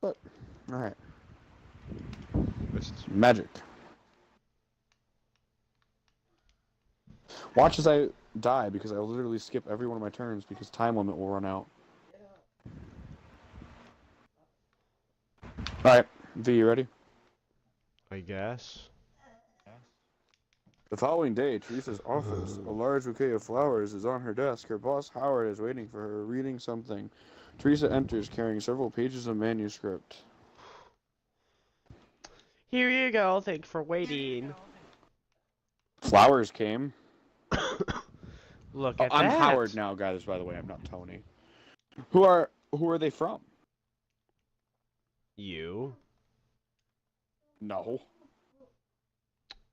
But, alright. Magic. Watch as I die, because I will literally skip every one of my turns, because time limit will run out. Alright, V, you ready? I guess. The following day, Teresa's office, a large bouquet of flowers, is on her desk. Her boss, Howard, is waiting for her, reading something. Teresa enters, carrying several pages of manuscript. Here you go. Thanks for waiting. Flowers came. Look at that. I'm Howard now, guys, by the way. I'm not Tony. Who are they from? You. No.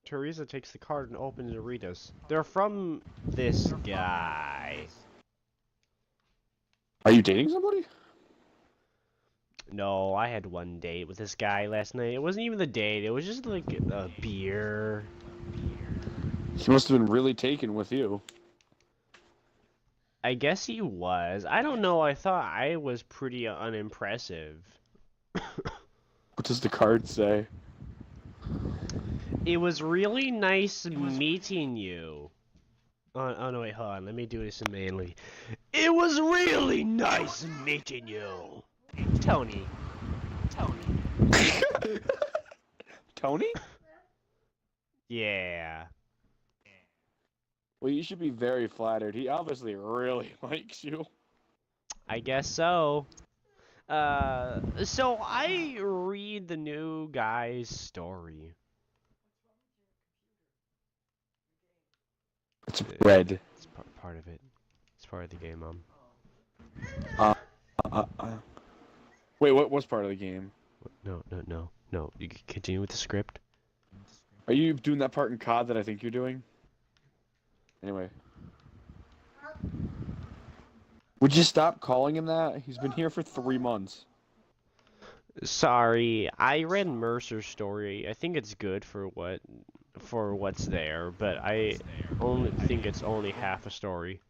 Teresa takes the card and opens it to read us. They're from this guy. Are you dating somebody? No, I had one date with this guy last night. It wasn't even the date. It was just like a beer. He must have been really taken with you. I guess he was. I don't know. I thought I was pretty unimpressive. What does the card say? It was really nice meeting you. Oh no, wait, hold on. Let me do this in manly. It was really nice meeting you. Tony. Tony? Yeah. Well, you should be very flattered. He obviously really likes you. I guess so. So I read the new guy's story. It's red. It's part of it. It's part of the game, Mom. Wait, what was part of the game? No. You can continue with the script. Are you doing that part in COD that I think you're doing? Anyway. Would you stop calling him that? He's been here for 3 months. Sorry, I read Mercer's story. I think it's good for what's there, but I only think it's only half a story.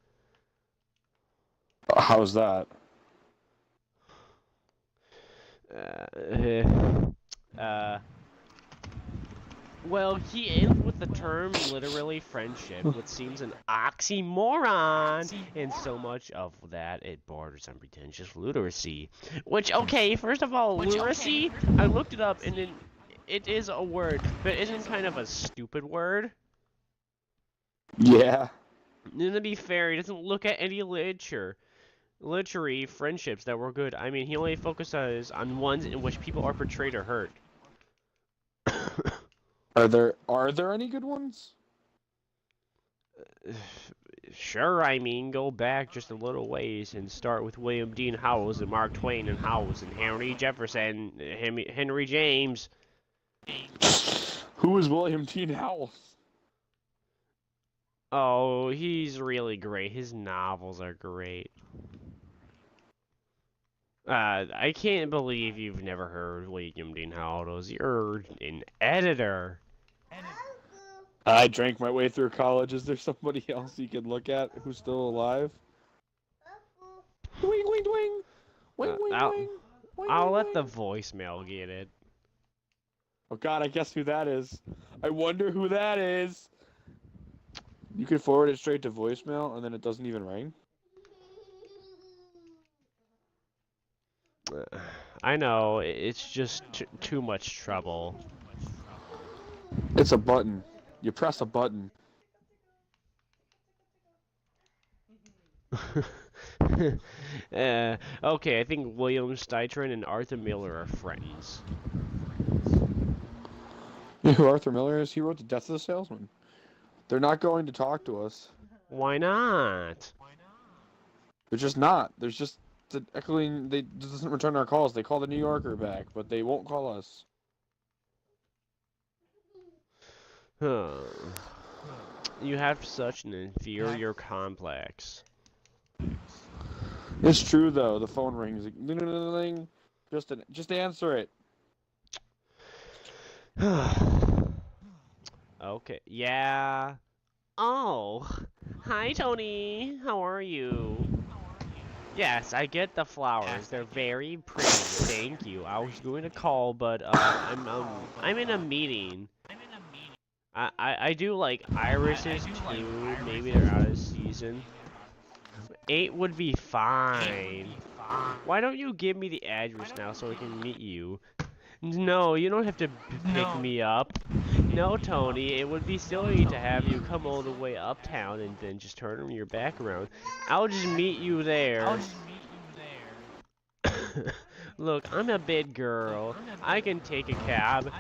How's that? Well, he ends with the term literally friendship, which seems an oxymoron, and so much of that it borders on pretentious literacy. Which, okay, first of all, literacy, I looked it up, and then it is a word, but isn't kind of a stupid word? Yeah. And to be fair, he doesn't look at any literary friendships that were good. I mean, he only focuses on ones in which people are portrayed or hurt. Are there any good ones? Sure, I mean, go back just a little ways and start with William Dean Howells and Mark Twain and Howells and Henry Jefferson, Henry James. Who is William Dean Howells? Oh, he's really great. His novels are great. I can't believe you've never heard William Dean Howells. You're an editor. I drank my way through college. Is there somebody else you can look at who's still alive? Wing, wing, wing. Wing, wing, wing. I'll let the voicemail get it. Oh God, I guess who that is. I wonder who that is. You can forward it straight to voicemail, and then it doesn't even ring. I know, it's just too much trouble. It's a button. You press a button. Okay, I think William Steitron and Arthur Miller are friends. You know who Arthur Miller is? He wrote The Death of the Salesman. They're not going to talk to us. Why not? They're just not. There's just the echoing. They doesn't return our calls. They call the New Yorker back, but they won't call us. Huh. You have such an inferior complex. It's true though. The phone rings. Just answer it. Okay. Yeah. Oh. Hi, Tony. How are you? Yes, I get the flowers. They're very pretty. Thank you. I was going to call, but I'm in a meeting. I do like irises too. Maybe they're out of season. 8 would be fine. Why don't you give me the address now so I can meet you? No, you don't have to pick me up. No, Tony, it would be silly to have you come all the way uptown and then just turn your back around. I'll just meet you there. Look, I'm a big girl. I can take a cab.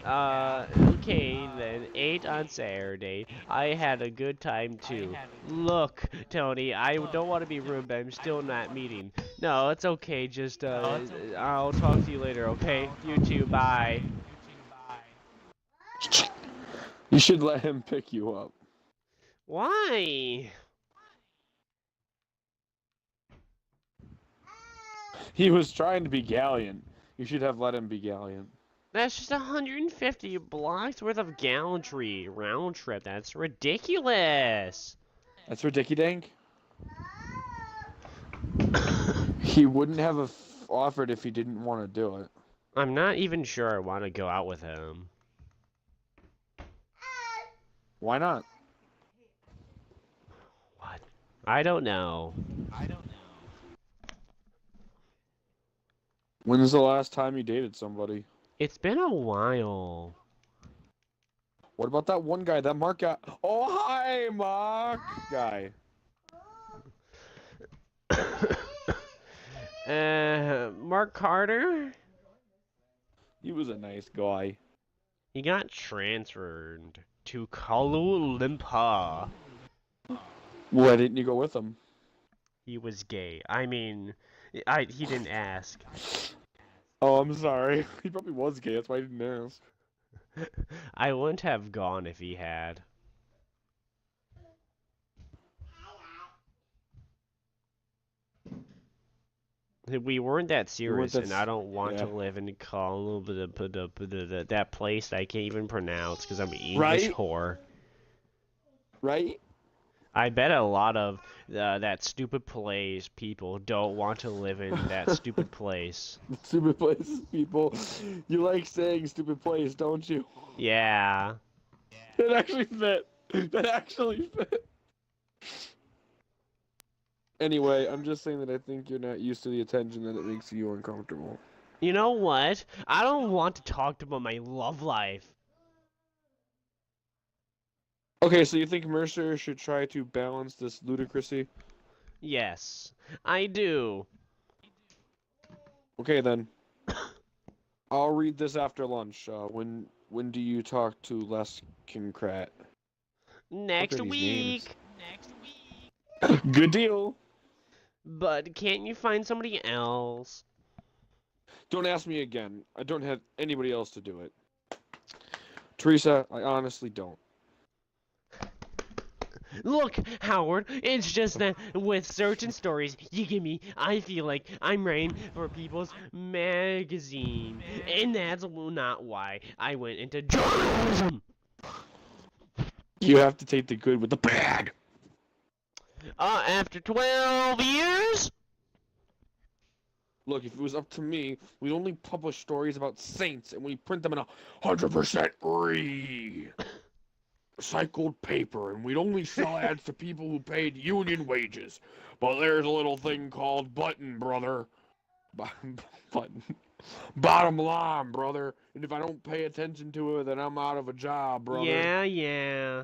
Okay then, 8 on Saturday. I had a good time too. Look, Tony, I don't want to be rude, but I'm still not meeting. No, it's okay, just, I'll talk to you later, okay? You too, bye. You should let him pick you up. Why? He was trying to be gallant. You should have let him be gallant. That's just 150 blocks worth of gallantry round trip. That's ridiculous. That's ridiculous. He wouldn't have offered if he didn't want to do it. I'm not even sure I want to go out with him. Why not? What? I don't know. When's the last time you dated somebody? It's been a while. What about that one guy, that Mark guy? Oh, hi, Mark guy. Mark Carter? He was a nice guy. He got transferred to Kuala Lumpur. Why didn't you go with him? He was gay. I mean, he didn't ask. Oh, I'm sorry. He probably was gay, that's why I didn't ask. I wouldn't have gone if he had. We weren't that serious, and I don't want to live in that place that I can't even pronounce because I'm an English whore. Right? I bet a lot of that stupid place people don't want to live in that stupid place. Stupid places, people. You like saying stupid place, don't you? Yeah. It actually fit. That actually fit. Anyway, I'm just saying that I think you're not used to the attention that it makes you uncomfortable. You know what? I don't want to talk about my love life. Okay, so you think Mercer should try to balance this ludicrousy? Yes, I do. Okay, then. I'll read this after lunch. When do you talk to Les Kincrat? Next week. Good deal. But can't you find somebody else? Don't ask me again. I don't have anybody else to do it. Teresa, I honestly don't. Look, Howard, it's just that with certain stories you give me, I feel like I'm writing for People's Magazine. And that's not why I went into journalism. You have to take the good with the bad. After 12 years? Look, if it was up to me, we'd only publish stories about saints and we print them in 100% recycled paper, and we'd only sell ads to people who paid union wages. But there's a little thing called button, brother. Button. Bottom line, brother. And if I don't pay attention to it, then I'm out of a job, brother. Yeah.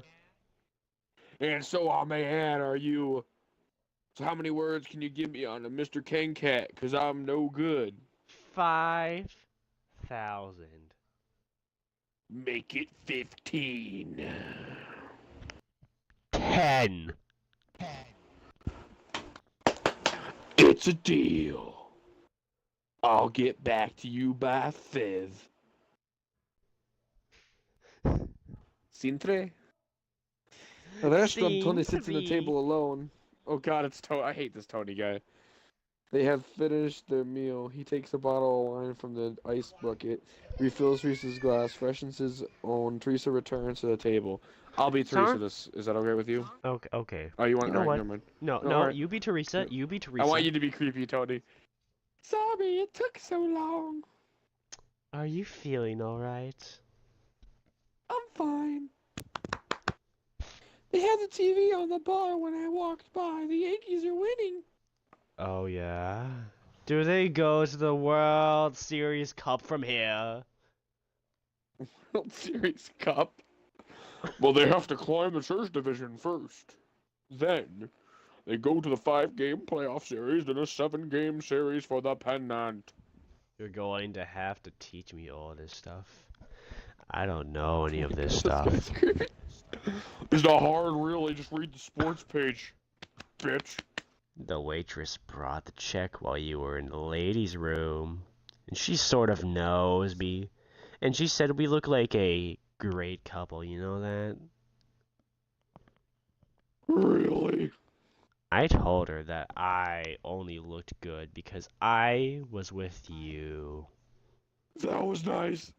And so I may add, so how many words can you give me on a Mr. King Cat? Because I'm no good. 5,000. Make it 15. 10. It's a deal. I'll get back to you by 5. Cintre? At the restaurant, Tony sits at the table alone. Oh god, it's Tony. I hate this Tony guy. They have finished their meal. He takes a bottle of wine from the ice bucket, refills Teresa's glass, freshens his own. Teresa returns to the table. I'll be Teresa. Sorry? This is that okay with you? Okay, okay. Oh, you want? You know All right, what? never mind. No, No, no, all right. you be Teresa. You be Teresa. I want you to be creepy, Tony. Sorry, it took so long. Are you feeling alright? I'm fine. They had the TV on the bar when I walked by. The Yankees are winning. Oh, yeah? Do they go to the World Series Cup from here? World Series Cup. Well, they have to climb the church division first. Then, they go to the 5-game playoff series, then a 7-game series for the pennant. You're going to have to teach me all this stuff. I don't know any of this stuff. It's not hard, really. Just read the sports page, bitch. The waitress brought the check while you were in the ladies' room. And she sort of knows me. And she said we look like a great couple, you know that? Really? I told her that I only looked good because I was with you. That was nice.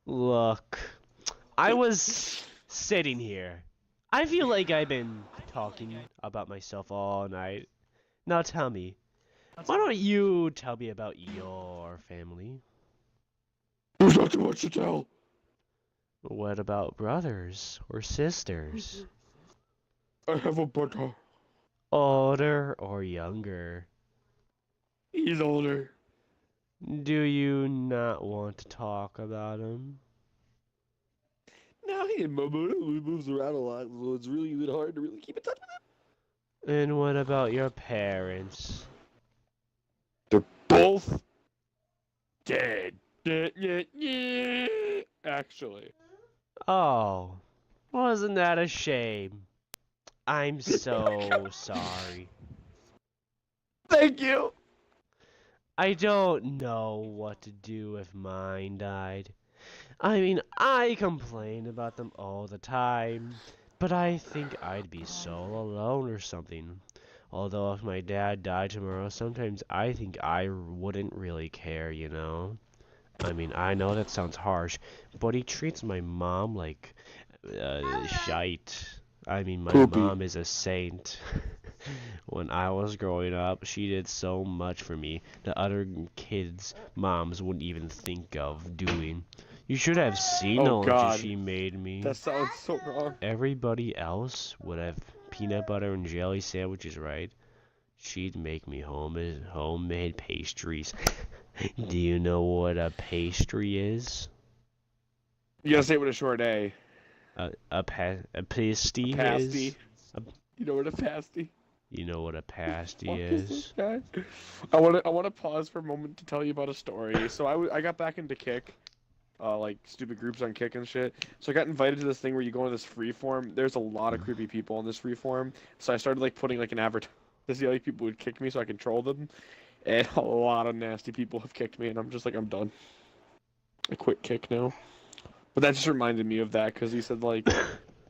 Look, I was sitting here. I feel like I've been talking about myself all night. Now tell me, why don't you tell me about your family? There's not too much to tell. What about brothers or sisters? I have a brother. Older or younger? He's older. Do you not want to talk about him? No, he moves around a lot, so it's really hard to really keep in touch with him. And what about your parents? They're both dead. Actually. Oh, wasn't that a shame? I'm so sorry. Thank you. I don't know what to do if mine died. I mean, I complain about them all the time, but I think I'd be so alone or something. Although if my dad died tomorrow, sometimes I think I wouldn't really care, you know? I mean, I know that sounds harsh, but he treats my mom like shite. I mean, my Poopy. mom is a saint. When I was growing up, she did so much for me that other kids' moms wouldn't even think of doing. You should have seen the Oh, lunches God. she made me. That sounds so wrong. Everybody else would have peanut butter and jelly sandwiches, right? She'd make me homemade pastries. Do you know what a pastry is? You gotta say it with a short A. A pasty A pasty. is? You know what a pasty? You know what a pasty Fuck is? this guy? I wanna pause for a moment to tell you about a story. So I got back into Kick, like stupid groups on Kick and shit. So I got invited to this thing where you go in this free form. There's a lot of creepy people in this free form. So I started like putting like an advert to see how like, people would kick me so I could troll them. And a lot of nasty people have kicked me, and I'm just like, I'm done. I quit Kick now. But that just reminded me of that, because he said, like,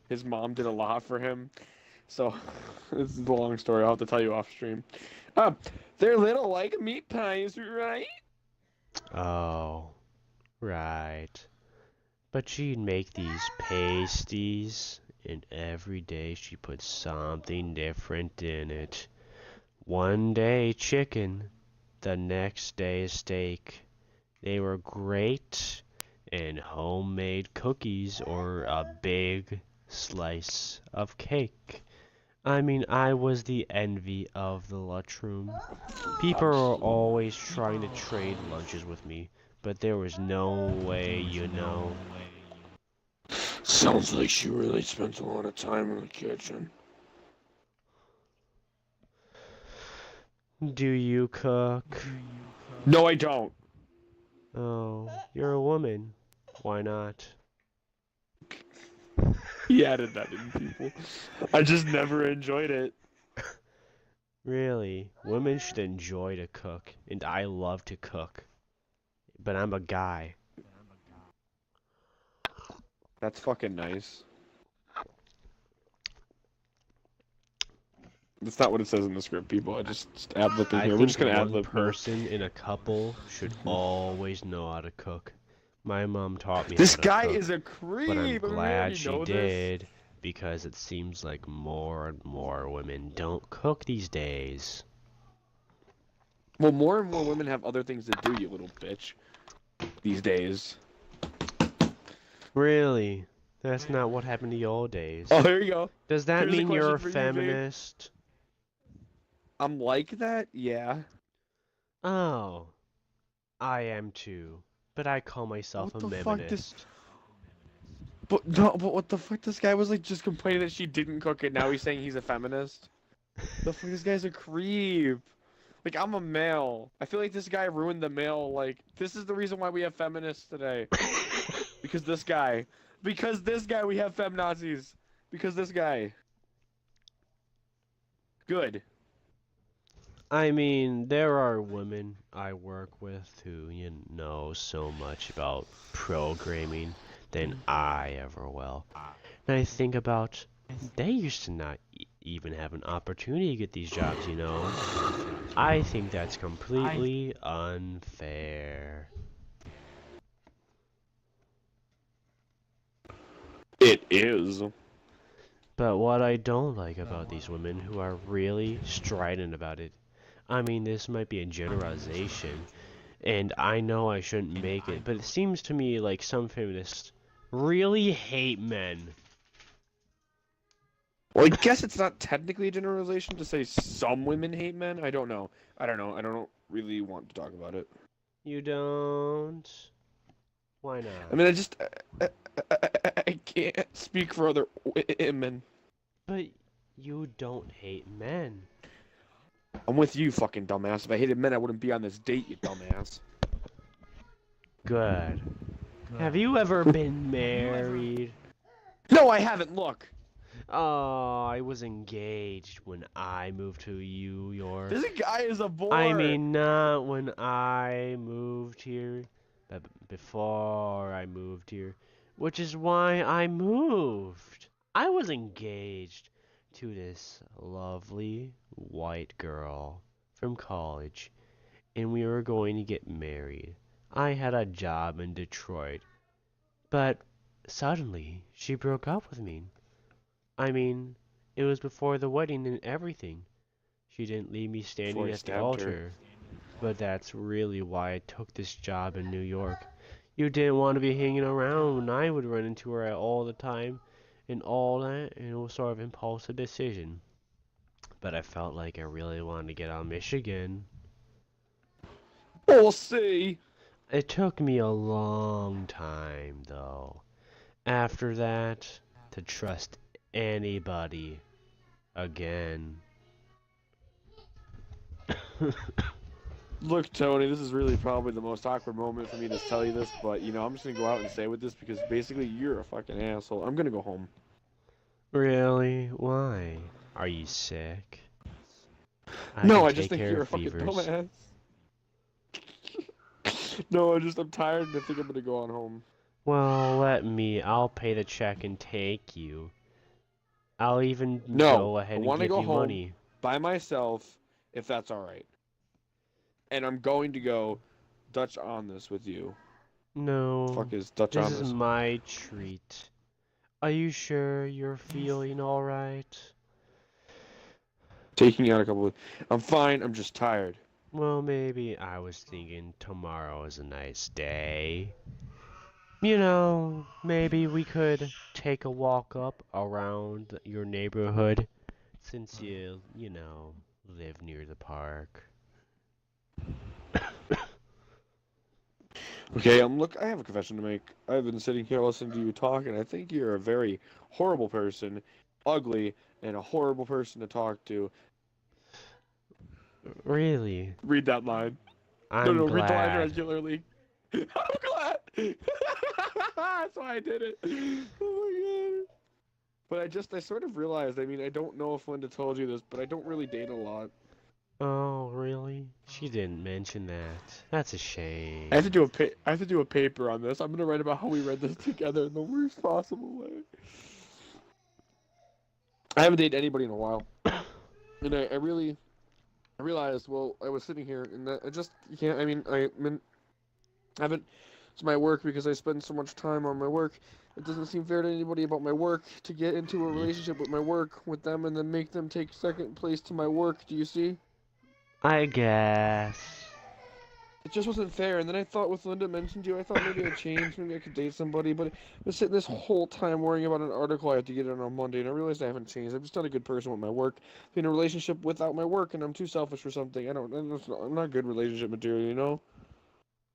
his mom did a lot for him. So, this is a long story. I'll have to tell you off stream. They're little like meat pies, right? Oh, right. But she'd make these pasties, and every day she put something different in it. One day chicken, the next day steak. They were great, and homemade cookies or a big slice of cake. I mean, I was the envy of the lunchroom. People were always trying to trade lunches with me, but there was no way, you know. Sounds like she really spent a lot of time in the kitchen. Do you cook? No, I don't. Oh, you're a woman. Why not? He added that in, people. I just never enjoyed it. Really, women should enjoy to cook, and I love to cook. But I'm a guy. That's fucking nice. That's not what it says in the script, people. I just ad-libbing I here. We're think just gonna one ad-lib here. person in a couple should always know how to cook. My mom taught me This how to guy cook, is a creep. but I'm I mean, we glad already she know did. because it seems like more and more women don't cook these days. Well, more and more women have other things to do, you little bitch. These days. Really? That's not what happened to the old days. Oh, here you go. Does that Here's a mean you're a question for you, babe. feminist? I'm like that, yeah. Oh, I am too. But I call myself What a the fuck feminist. But no, but what the fuck? This guy was like just complaining that she didn't cook it. Now he's saying he's a feminist. The fuck? This guy's a creep. Like, I'm a male. I feel like this guy ruined the male. Like, this is the reason why we have feminists today. Because this guy. Because this guy we have feminazis. Because this guy. Good. I mean, there are women I work with who, know so much about programming than I ever will. And I think about, they used to not even have an opportunity to get these jobs, I think that's completely unfair. It is. But what I don't like about these women who are really strident about it, I mean, this might be a generalization, and I know I shouldn't make it, but it seems to me like some feminists really hate men. Well, I guess it's not technically a generalization to say some women hate men. I don't know. I don't really want to talk about it. You don't? Why I not? mean, I can't speak for other women. But you don't hate men. I'm with you, fucking dumbass. If I hated men, I wouldn't be on this date, you dumbass. Good. Have you ever been married? No, I haven't. Look. Oh, I was engaged when I moved to New York. This guy is a boy. I mean, not when I moved here, but before I moved here, which is why I moved. I was engaged to this lovely white girl from college, and we were going to get married. I had a job in Detroit, but suddenly she broke up with me. I mean, it was before the wedding and everything. She didn't leave me standing at the altar. But that's really why I took this job in New York. You didn't want to be hanging around when I would run into her all the time and all that, and it was sort of impulsive decision. But I felt like I really wanted to get out of Michigan. We'll see. It took me a long time, though, after that, to trust anybody again. Look, Tony, this is really probably the most awkward moment for me to tell you this, but, I'm just going to go out and say with this because basically you're a fucking asshole. I'm going to go home. Really? Why? Are you sick? No, I just think you're a fucking dumbass. No, I'm tired and I think I'm going to go on home. Well, I'll pay the check and take you. I'll even go ahead and give you money. By myself, if that's alright. And I'm going to go Dutch on this with you. No. Fuck is Dutch on this? This is my treat. Are you sure you're feeling alright? Taking out a couple of... I'm fine, I'm just tired. Well, maybe I was thinking tomorrow is a nice day. Maybe we could take a walk up around your neighborhood, since you live near the park. Okay, I have a confession to make. I've been sitting here listening to you talk, and I think you're a very horrible person, ugly, and a horrible person to talk to. Really? Read that line. I'm glad. Read the line regularly. I'm glad. That's why I did it. Oh my god. But I sort of realized, I don't know if Linda told you this, but I don't really date a lot. Oh, really? She didn't mention that. That's a shame. I have to do a paper on this. I'm gonna write about how we read this together in the worst possible way. I haven't dated anybody in a while, and I realized. Well, I was sitting here, and you can't. I haven't to my work because I spend so much time on my work. It doesn't seem fair to anybody about my work to get into a relationship with my work with them and then make them take second place to my work. Do you see? I guess. It just wasn't fair. And then I thought with Linda mentioned you, I thought maybe I'd change, maybe I could date somebody. But I was sitting this whole time worrying about an article I have to get in on Monday, and I realized I haven't changed. I'm just not a good person with my work. I'm in a relationship without my work, and I'm too selfish for something. I'm not good relationship material, you know?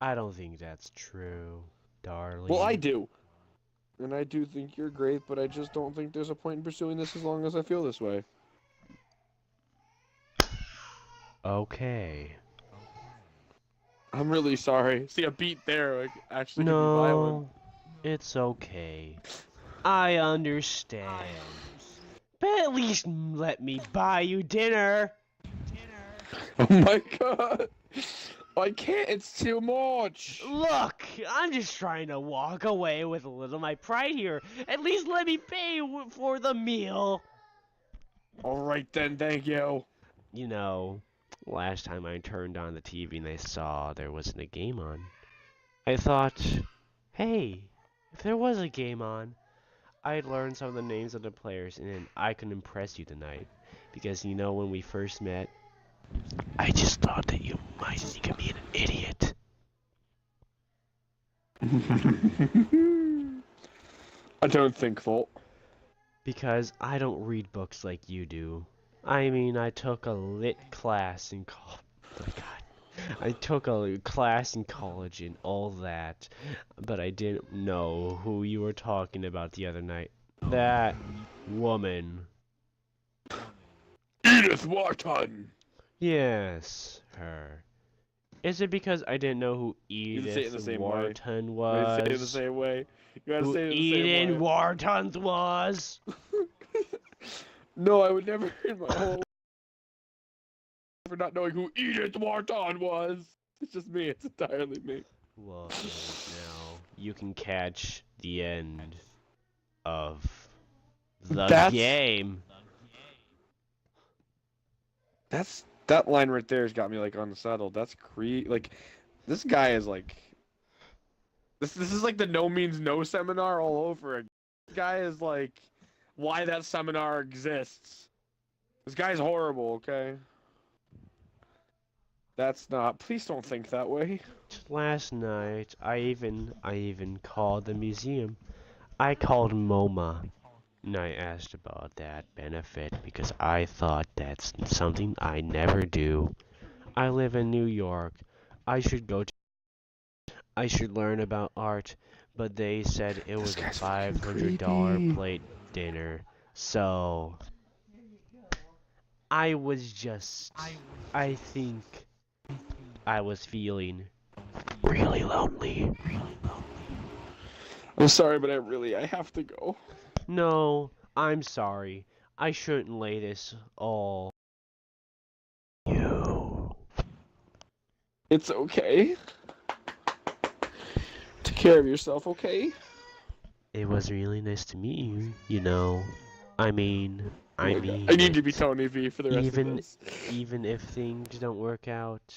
I don't think that's true, darling. Well, I do. And I do think you're great, but I just don't think there's a point in pursuing this as long as I feel this way. Okay. I'm really sorry. See, a beat there actually could be violent. No, it's okay. I understand. But at least let me buy you dinner. Oh my god. I can't, it's too much. Look, I'm just trying to walk away with a little of my pride here. At least let me pay for the meal. Alright then, thank you. You know, last time I turned on the TV and I saw there wasn't a game on, I thought, hey, if there was a game on, I'd learn some of the names of the players and then I could impress you tonight. Because, you know, when we first met, I just thought that you might think of me an idiot. I don't think so. Because I don't read books like you do. I mean, I took a lit class in college. Oh my god. I took a class in college and all that, but I didn't know who you were talking about the other night. That woman. Edith Wharton! Yes, her. Is it because I didn't know who Edith Wharton was? You say it the same way. You gotta Who say it the same way. Edith Wharton was? No, I would never in my whole life for not knowing who Edith Wharton was. It's just me. It's entirely me. Well, now you can catch the end of the game. That line right there has got me like unsettled. That's like this guy is like this is like the no means no seminar all over again. This guy is like why that seminar exists. This guy's horrible, okay? That's not. Please don't think that way. Last night, I even called the museum. I called MoMA, and I asked about that benefit because I thought that's something I never do. I live in New York. I should learn about art, but they said it was a $500 plate dinner. So I think I was feeling really lonely. I'm sorry, but I have to go. No, I'm sorry. I shouldn't lay this all on you. It's okay. Take care of yourself, okay? It was really nice to meet you, you know. I mean, I need to be Tony V for the rest of this. Even if things don't work out,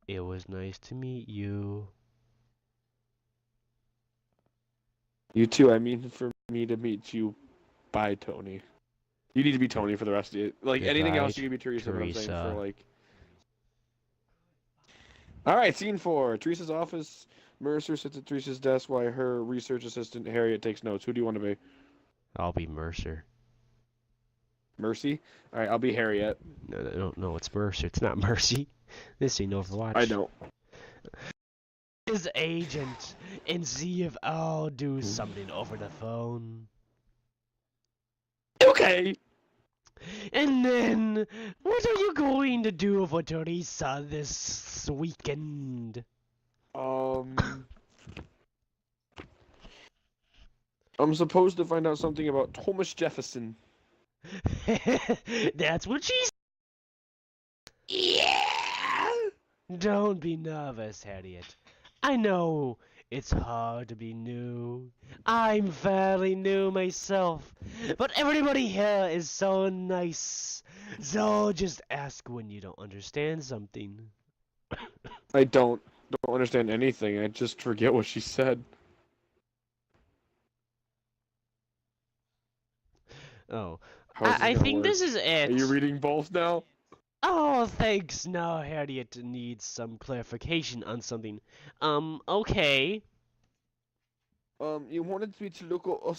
it was nice to meet you. You too, I mean for me to meet you. Bye, Tony. You need to be Tony for the rest of it. Like, Goodbye, anything else, you can be Teresa, but I'm saying Teresa. for, like... Alright, scene 4. Teresa's office. Mercer sits at Teresa's desk while her research assistant, Harriet, takes notes. Who do you want to be? I'll be Mercer. Mercy? Alright, I'll be Harriet. No, it's Mercer. It's not Mercy. This ain't Overwatch. I don't. His agent and see if I'll do something over the phone. Okay! And then, what are you going to do for Teresa this weekend? I'm supposed to find out something about Thomas Jefferson. That's what she said. Yeah! Don't be nervous, Harriet. I know it's hard to be new. I'm fairly new myself. But everybody here is so nice. So just ask when you don't understand something. I don't don't understand anything. I just forget what she said. Oh, How's this I gonna think work? this is it. Are you reading both now? Oh, thanks. Now Harriet needs some clarification on something. Okay. You wanted me to look at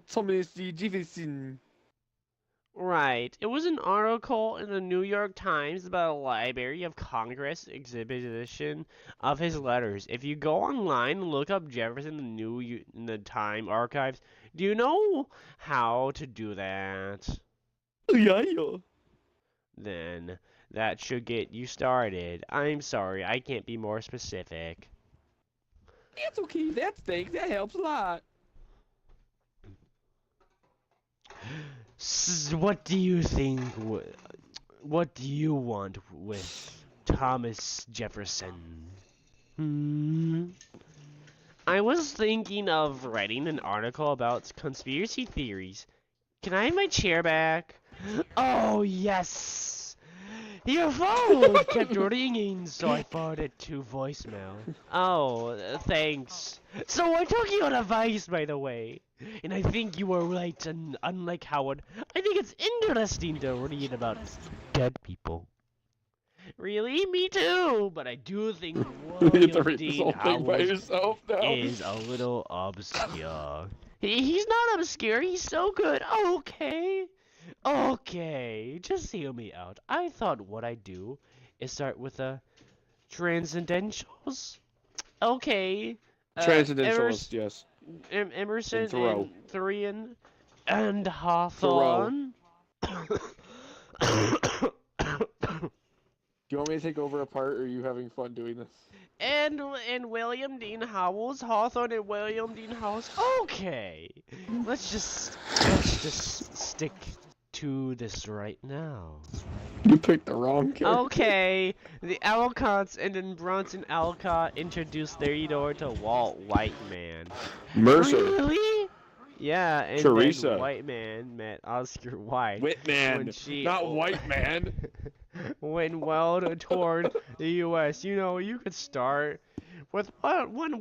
somebody's GVC. Right. It was an article in the New York Times about a Library of Congress exhibition of his letters. If you go online and look up Jefferson in the Time archives, do you know how to do that? Yeah, yeah. Then that should get you started. I'm sorry, I can't be more specific. That's okay. Thanks. That helps a lot. What do you think? What do you want with Thomas Jefferson? I was thinking of writing an article about conspiracy theories. Can I have my chair back? Oh, yes! Your phone kept ringing, so I put it to voicemail. Oh, thanks. So I took your advice, by the way. And I think you were right, and unlike Howard, I think it's interesting to read about dead people. Really? Me too! But I do think You get to William read this Dean whole thing by Howells yourself now. is a little obscure. He's not obscure, he's so good. Okay. Okay, just hear me out. I thought what I'd do is start with the transcendentals. Okay. Transcendentalist, yes. Emerson And Thoreau. and Thurian and Thoreau. Hawthorne. Do you want me to take over a part, or are you having fun doing this? And William Dean Howells, Hawthorne and William Dean Howells. Okay, let's just stick to this right now. You picked the wrong character. Okay, the Alcotts and then Bronson Alcott introduced Theodore to Walt Whiteman. Mercer. Really? Yeah, and Teresa. then Whiteman met Oscar Wilde. Whitman, not White Man. When Wilde toured the U.S., you could start with one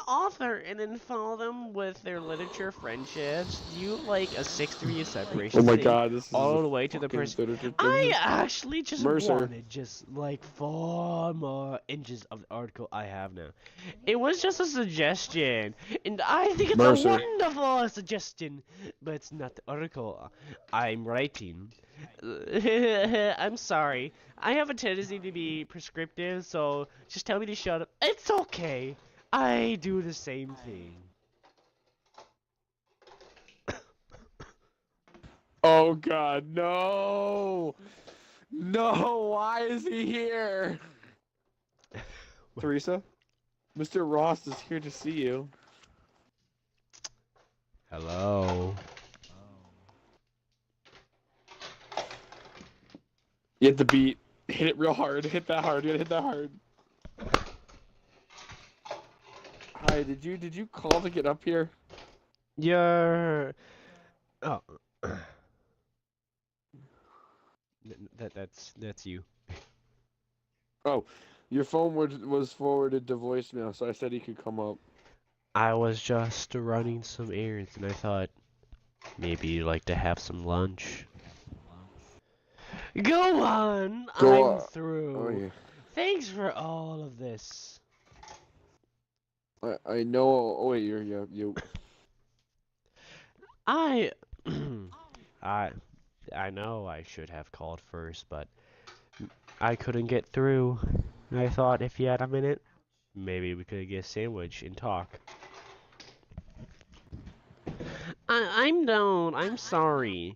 author and then follow them with their literature friendships. You like a 6 degree separation. Oh my thing God, this is all the way to the person. I actually just wanted just like 4 more inches of the article I have now. It was just a suggestion, and I think it's a wonderful suggestion, but it's not the article I'm writing. I'm sorry. I have a tendency to be prescriptive, so just tell me to shut up. It's okay. I do the same thing. Oh God, no! No, why is he here? Teresa? Mr. Ross is here to see you. Hello. You hit the beat. Hit it real hard. Hit that hard. You gotta hit that hard. Hi, did you call to get up here? You're... Oh. That's you. Oh, your phone was forwarded to voicemail, so I said he could come up. I was just running some errands, and I thought maybe you'd like to have some lunch. Go on! I'm through. Oh, yeah. Thanks for all of this. I know. Oh wait, you. I know I should have called first, but I couldn't get through. And I thought if you had a minute, maybe we could get a sandwich and talk. I'm down. I'm sorry.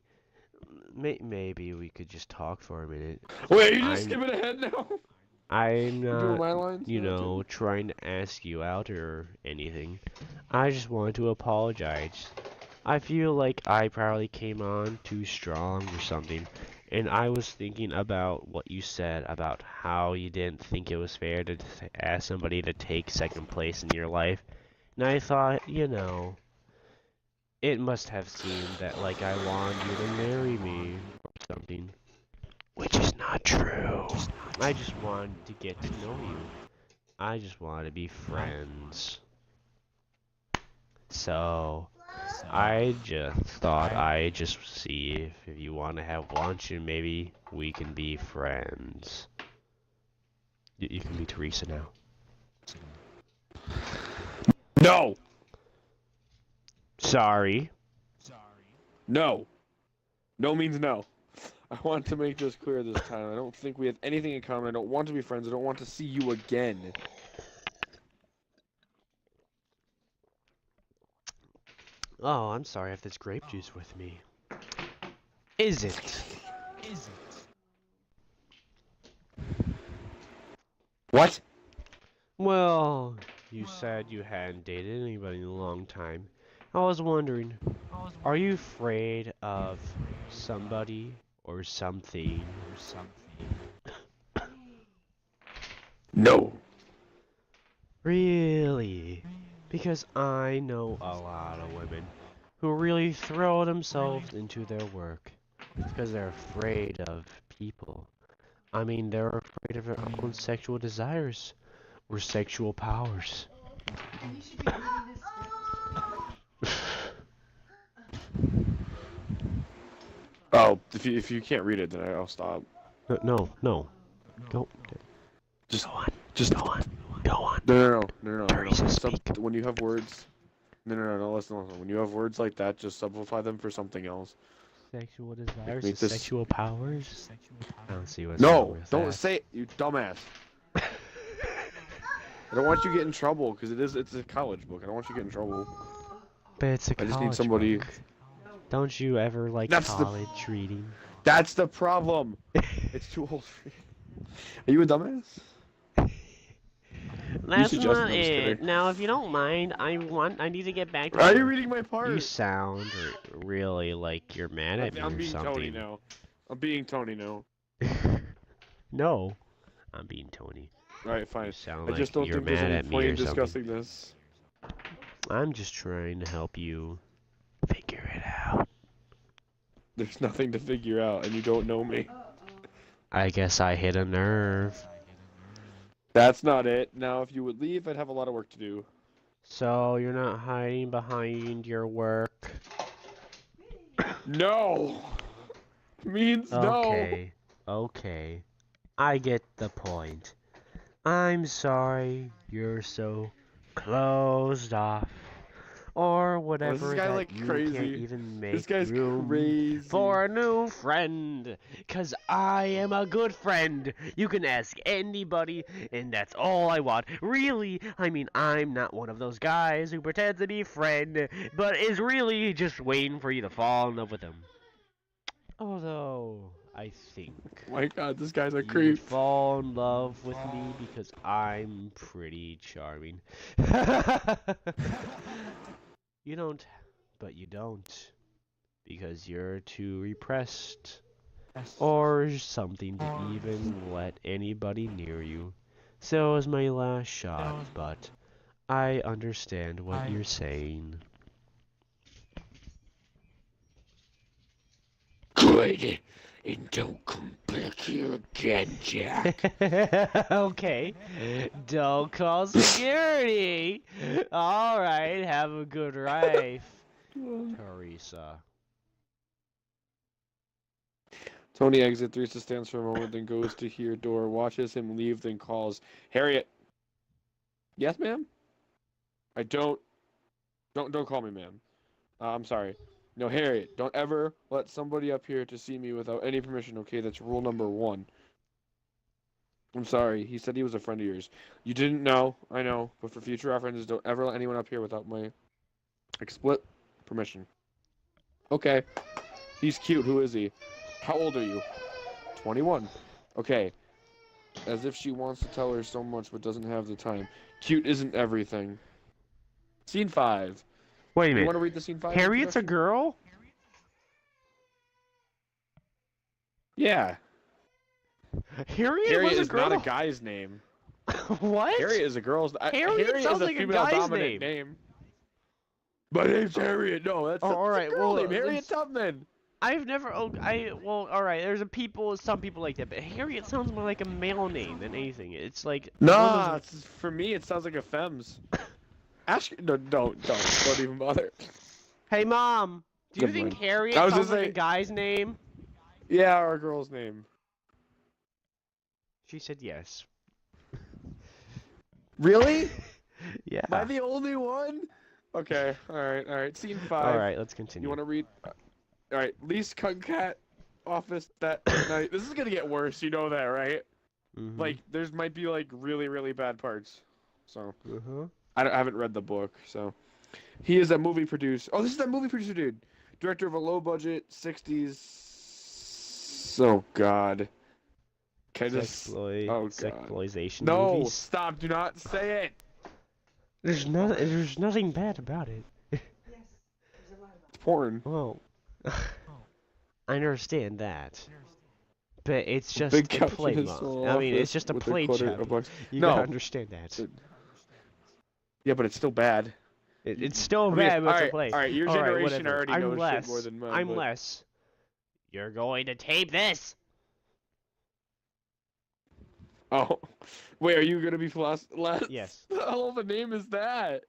Maybe we could just talk for a minute. Wait, you just skipping ahead now? I'm not, doing my lines? trying to ask you out or anything. I just want to apologize. I feel like I probably came on too strong or something, and I was thinking about what you said about how you didn't think it was fair to ask somebody to take second place in your life, and I thought, it must have seemed that like I wanted you to marry me or something. Which is not true. I just wanted to get to know you. I just want to be friends. So, I just thought I'd just see if you want to have lunch and maybe we can be friends. You can be Teresa now. No! Sorry. No. No means no. I want to make this clear this time. I don't think we have anything in common. I don't want to be friends. I don't want to see you again. Oh, I'm sorry, I have this grape juice with me. Is it? What? Well, you said you hadn't dated anybody in a long time. I was wondering, are you afraid of somebody or something? No. Really? Because I know a lot of women who really throw themselves into their work because they're afraid of people. I mean, they're afraid of their own sexual desires or sexual powers. Oh, if you can't read it, then I'll stop. No. Go. Just Go on. Just Go on. no. Teresa, speak. When you have words, no. Listen. When you have words like that, just simplify them for something else. Sexual desires, Make this- sexual powers. I don't see what's No, wrong with don't that. say it, you dumbass. I don't want you to get in trouble because it's a college book. I don't want you to get in trouble. But it's a I just need college somebody. book. Don't you ever like That's the- college reading? That's the problem. It's too old for you. Are you a dumbass? That's suggested not I was it. kidding. Now, if you don't mind, I need to get back to Are work. you reading my part? You sound really like you're mad at me I'm or being Tony something. now. I'm being Tony now. No, I'm being Tony. All right, fine. You sound I like just don't you're think there's mad any at me point or in something. discussing this. I'm just trying to help you figure it out. There's nothing to figure out, and you don't know me. I guess I hit a nerve. That's not it. Now, if you would leave, I'd have a lot of work to do. So you're not hiding behind your work? No! Means Okay. Okay. I get the point. I'm sorry you're so closed off. Or whatever guy, that like, you crazy. can't even This make guy's room crazy. for a new friend. 'Cause I am a good friend. You can ask anybody, and that's all I want. Really, I mean, I'm not one of those guys who pretends to be a friend, but is really just waiting for you to fall in love with them. Although, I think Oh my god, this guy's a you would creep. fall in love with me because I'm pretty charming. You don't, but you don't. Because you're too repressed. Or something to even let anybody near you. So is my last shot, but I understand what you're saying. Good. And don't come back here again, Jack. Okay. Don't call security. Alright, have a good life, Teresa. Tony exits. Teresa stands for a moment, then goes to hear door, watches him leave, then calls Harriet. Yes, ma'am. I don't call me, ma'am. I'm sorry. No, Harriet. Don't ever let somebody up here to see me without any permission. Okay, that's rule number 1. I'm sorry. He said he was a friend of yours. You didn't know. I know. But for future references, don't ever let anyone up here without my explicit permission. Okay. He's cute. Who is he? How old are you? 21. Okay. As if she wants to tell her so much but doesn't have the time. Cute isn't everything. Scene 5. Wait a You minute. want to read the scene 5? Harriet's a girl? Yeah. Harriet Harriet was a is girl? not a guy's name. What? Harriet is a girl's. Harriet sounds is a like a female guy's dominant name. My name's Harriet. No, that's Oh, that's all a right, girl well, name. Harriet let's- Tubman. I've never. Oh, well, all right. There's some people like that, but Harriet sounds more like a male name than anything. It's like one of Nah, those. for me it sounds like a Fems. Ask no, don't even bother. Hey, mom. Do you Never think mind. Harriet I was sounds just like a saying, guy's name? yeah, our girl's name. She said yes. Really? Yeah. Am I the only one? Okay, alright. Scene All 5. right. Let's continue. You want to read? Alright, least cat office that night. This is gonna get worse, you know that, right? Like, there's might be like really, really bad parts. So, I haven't read the book, so. He is a movie producer. Oh, this is that movie producer dude. Director of a low-budget 60s. Oh, God. Can I just... Oh, God. Sexploitation No, movies. stop. Do not say it. There's nothing bad about it. It's porn. Well, I understand that. But it's just Big a couch play in his month. small I mean, it's office just a with play clutter chat. of books. You No. gotta understand that. Yeah, but it's still bad. It's still I mean, bad, but it's a alright, play. alright, your Alright, generation whatever. already I'm knows less. shit more than mine. I'm but... less. You're going to tape this. Oh, wait, are you gonna be less? Yes. What the hell of a name is that?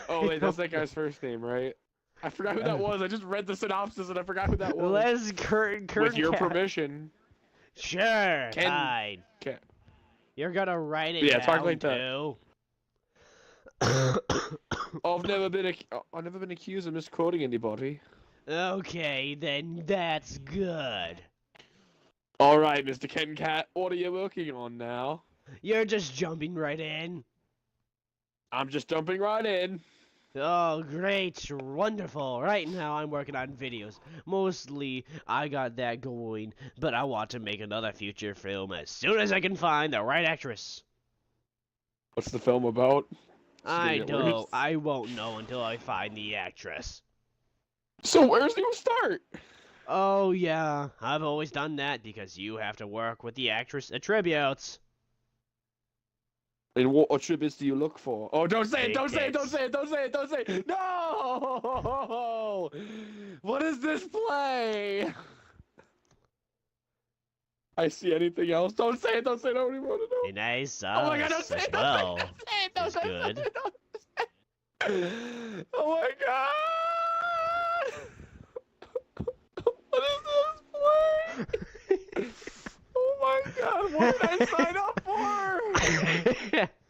Oh, wait, that's that guy's first name, right? I forgot who that was. I just read the synopsis and I forgot who that was. Les Kern With your Cat. permission. Sure, Ken- fine. Ken- You're gonna write it Yeah, down talk like that. too. Oh, I've never been accused of misquoting anybody. Okay, then that's good. All right, Mr. Ken Cat, what are you working on now? You're just jumping right in. I'm just jumping right in. Oh, great, wonderful. Right now I'm working on videos. Mostly I got that going, but I want to make another feature film as soon as I can find the right actress. What's the film about? I won't know until I find the actress. So where's the start? Oh yeah, I've always done that because you have to work with the actress attributes. And what attributes do you look for? Oh, don't say it! Big Don't say it! Don't tits. say it! Don't say it! Don't say it! No! What is this play? I see anything else? Don't say it! Don't say it! I don't even want to know. A nice sauce Oh my God! Don't say as it! Don't well. say it! Don't say it! Is good. Don't say it! Oh my God! What is this play? Oh my God! What did I sign up for?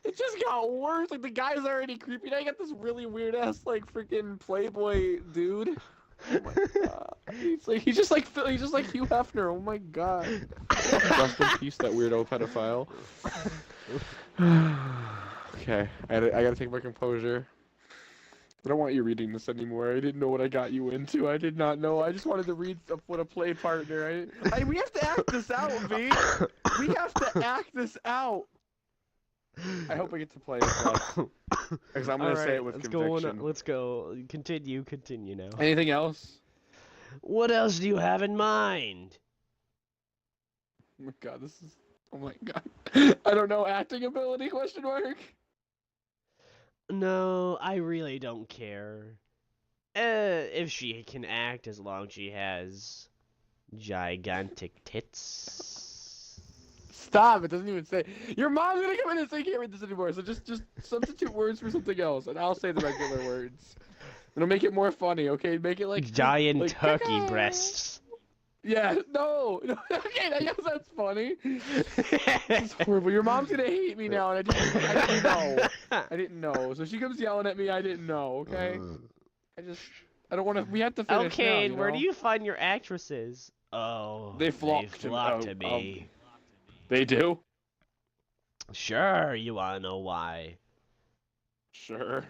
It just got worse. Like the guy's already creepy. Now I got this really weird ass like freaking Playboy dude. Oh my God! He's just like Hugh Hefner. Oh my God! Rest in peace, that weirdo pedophile. Okay, I gotta take my composure. I don't want you reading this anymore. I didn't know what I got you into. I did not know. I just wanted to read what a play partner. We have to act this out, V. We have to act this out. I hope I get to play it, because I'm gonna say it with conviction. Let's go. Continue now. Anything else? What else do you have in mind? Oh my God, this is. Oh my God. I don't know. Acting ability? Question mark. No, I really don't care. If she can act as long as she has gigantic tits. Stop! It doesn't even say. Your mom's gonna come in and say, "I can't read this anymore." So just substitute words for something else, and I'll say the regular words. It'll make it more funny, okay? Make it like giant like, turkey breasts. Yeah, no. Okay, I guess that's funny. It's horrible. Your mom's gonna hate me now, and I didn't know. I didn't know. So she comes yelling at me. I didn't know. Okay. I don't want to. We have to finish Okay, now, and where do you find your actresses? Oh, they flock to me. They do? Sure, you wanna know why? Sure.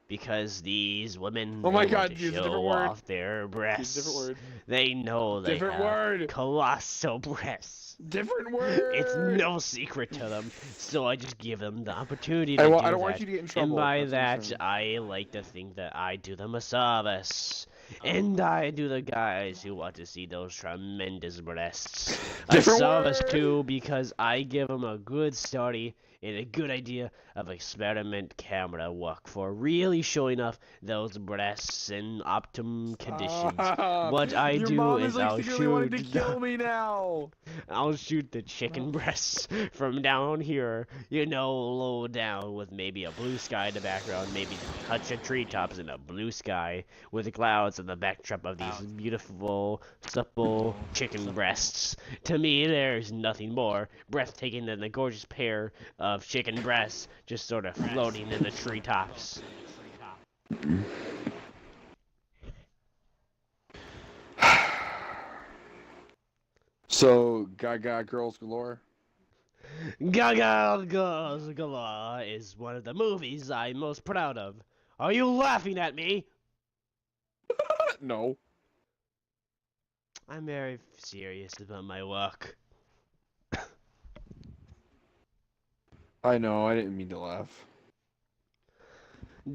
Because these women oh my want God, to use a show different word. off their breasts. Use a different word. They know they Different have word. colossal breasts. Different word. It's no secret to them, so I just give them the opportunity I don't want you to get in trouble. And by That's what I'm that, saying. I like to think that I do them a service. And I do the guys who want to see those tremendous breasts a Different service word! too, because I give them a good study and a good idea of experiment camera work for really showing off those breasts in optimum conditions. What I Your do mom is is like I'll secretly wanting shoot to kill me now. I'll shoot the chicken breasts from down here, low down with maybe a blue sky in the background, maybe a touch of treetops and a blue sky with the clouds in the backdrop of these beautiful, supple chicken breasts. To me, there's nothing more breathtaking than the gorgeous pair of chicken breasts just sort of floating in the treetops. So, Gaga Girls Galore? Gaga Girls Galore is one of the movies I'm most proud of. Are you laughing at me? No. I'm very serious about my work. I know, I didn't mean to laugh.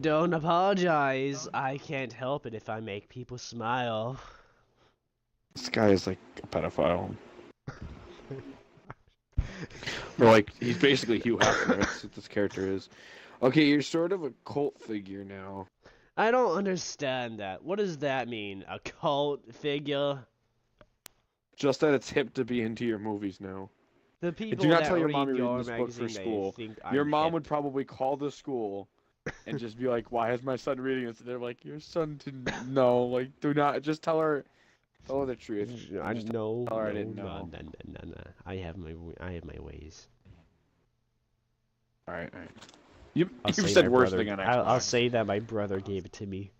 Don't apologize. I can't help it if I make people smile. This guy is like a pedophile. Or like, he's basically Hugh Hefner, that's what this character is. Okay, you're sort of a cult figure now. I don't understand that. What does that mean? A cult figure? Just that it's hip to be into your movies now. The people Do not that tell your read mom you're reading your this book for magazine, school. they think Your I'm mom hip. would probably call the school and just be like, "Why is my son reading this?" And they're like, "Your son didn't know." Like, do not just tell her. Tell her the truth. No, tell her I didn't know. no. I have my ways. All right. You've Say said my worse brother- thing on Xbox. I'll say that my brother gave it to me.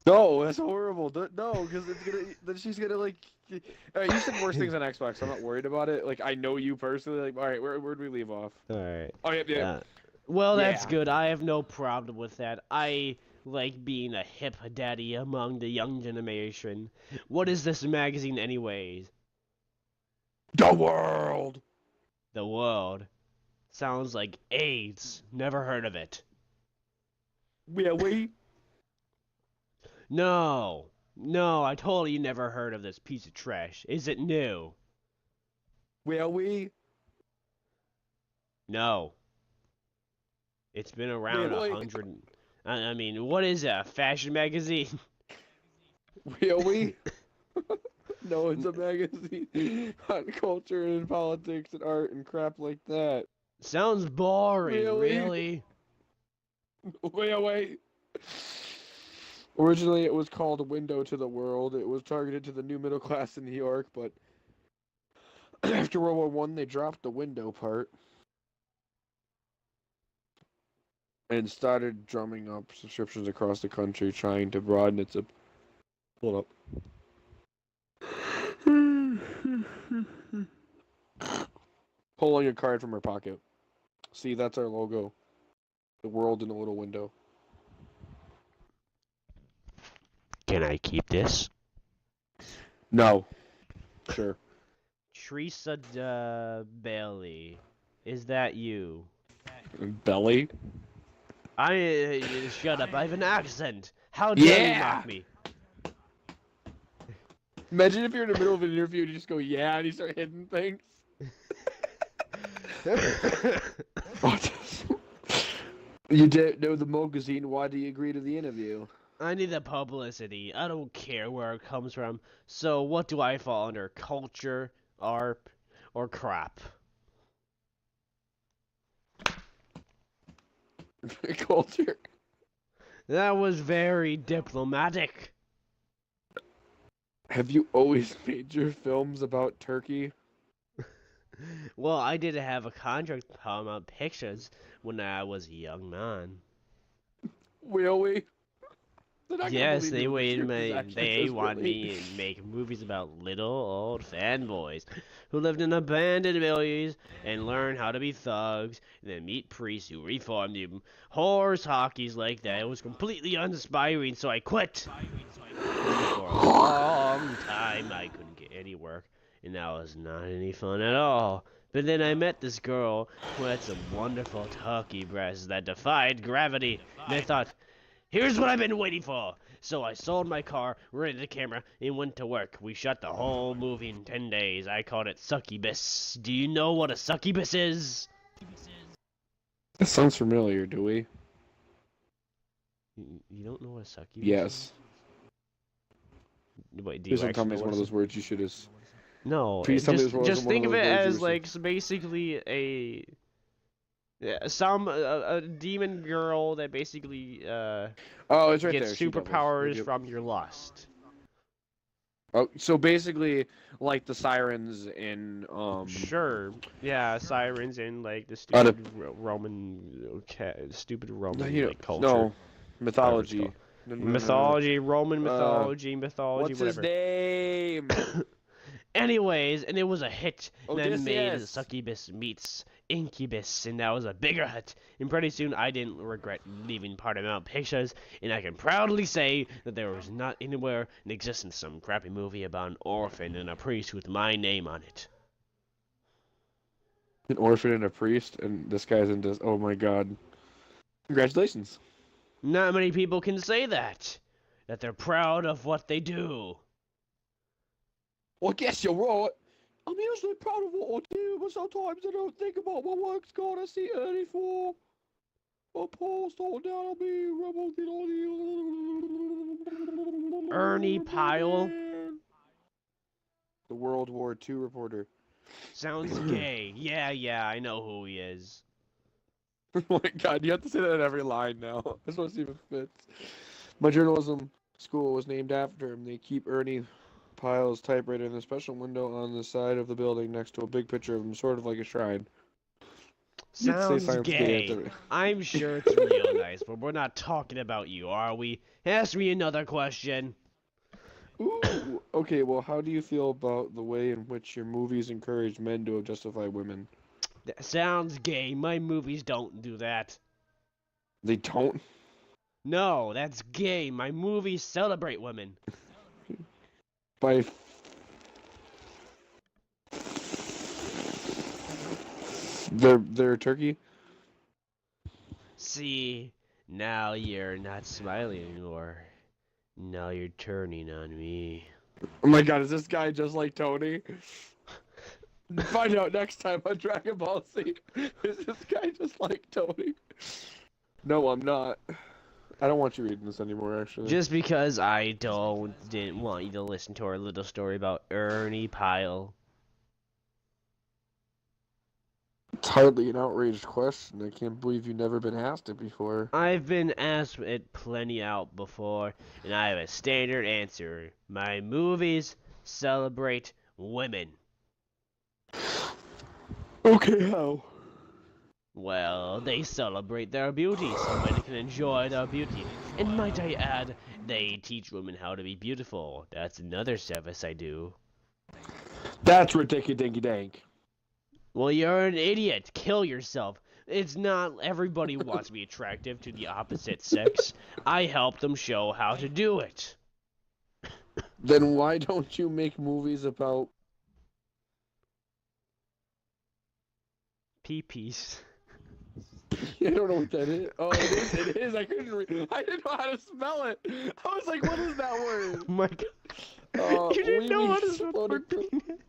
No, that's horrible. No, because it's gonna. Then she's gonna like. All right, you said worse things on Xbox. So I'm not worried about it. Like I know you personally. Like, all right, where'd we leave off? Alright. Oh yeah. Well, that's Yeah. good. I have no problem with that. I like being a hip daddy among the young generation. What is this magazine, anyways? The world. The World. Sounds like AIDS. Never heard of it. Really? No, I totally never heard of this piece of trash. Is it new? Really? No. It's been around Really? 100. I mean, what is it? A fashion magazine? Really? No, it's a magazine on culture and politics and art and crap like that. Sounds boring. Really? Really? Wait. Originally, it was called A Window to the World. It was targeted to the new middle class in New York, but after World War I, they dropped the window part and started drumming up subscriptions across the country, trying to broaden its. Hold up. Pulling a card from her pocket. See, that's our logo. The world in a little window. Can I keep this? No. Sure. Teresa Bailey. Is that you? Belly? Shut up. I have an accent. How dare you mock me? Imagine if you're in the middle of an interview and you just go, yeah, and you start hitting things. You didn't know the magazine. Why do you agree to the interview? I need the publicity. I don't care where it comes from. So what do I fall under? Culture, art, or crap? Culture. That was very diplomatic. Have you always made your films about Turkey? Well, I did have a contract with Paramount Pictures when I was a young man. Really? Yes, they want me to make movies about little old fanboys who lived in abandoned villages and learn how to be thugs, and then meet priests who reform them. Horse hockeys like that. It was completely uninspiring, so I quit. For a long time, I couldn't get any work, and that was not any fun at all. But then I met this girl who had some wonderful turkey breasts that defied gravity, and I thought, here's what I've been waiting for. So I sold my car, rented a camera, and went to work. We shot the whole movie in 10 days. I called it succubus. Do you know what a succubus is? That sounds familiar, do we? You don't know what a succubus Yes. is? Wait, do Please you don't tell actually me know it's what one of those words you should have. No, Please tell me this just wasn't one think of of those it words you as were like basically a demon girl that basically Oh, it's right gets there. She devils. superpowers Yep. from your lust. Oh, so basically, like the sirens in Sure, yeah, sirens and like the out of stupid Roman, stupid Roman you know like culture, no whatever it's mythology. called. No. Mythology, Roman mythology, What's his whatever. name? Anyways, and it was a hit. And then made Odysseus. Succubus meets Incubus, and that was a bigger hit. And pretty soon, I didn't regret leaving Paramount Pictures, and I can proudly say that there was not anywhere in existence some crappy movie about an orphan and a priest with my name on it. An orphan and a priest, and this guy's into. Oh my god! Congratulations. Not many people can say that they're proud of what they do. Well, I guess you're right. I'm usually proud of what I do, but sometimes I don't think about my work's gonna see Ernie for. A post all down on me, rebel Ernie Pyle the World War II reporter. sounds gay. Yeah, I know who he is. Oh my god, you have to say that in every line now. I just want to see if it fits. My journalism school was named after him. They keep Ernie Pyle's typewriter in a special window on the side of the building next to a big picture of him, sort of like a shrine. Sounds gay. I'm sure it's real nice, but we're not talking about you, are we? Ask me another question. Ooh, okay, well, how do you feel about the way in which your movies encourage men to objectify women? That sounds gay. My movies don't do that. They don't? No, that's gay. My movies celebrate women. By they're turkey? See, now you're not smiling anymore. Now you're turning on me. Oh my god, is this guy just like Tony? Find out next time on Dragon Ball Z. Is this guy just like Tony? No, I'm not. I don't want you reading this anymore, actually. Just because I didn't want you to listen to our little story about Ernie Pyle. It's hardly an outraged question. I can't believe you've never been asked it before. I've been asked it plenty out before, and I have a standard answer. My movies celebrate women. Okay, how? Well, they celebrate their beauty so men can enjoy their beauty. And might I add, they teach women how to be beautiful. That's another service I do. That's ridiculous, dinky dank. Well, you're an idiot. Kill yourself. It's not everybody wants to be attractive to the opposite sex. I help them show how to do it. Then why don't you make movies about Pee-pees. I don't know what that is. Oh, it is. I couldn't read. I didn't know how to spell it. I was like, what is that word? Oh my god. You didn't know how to spell penis.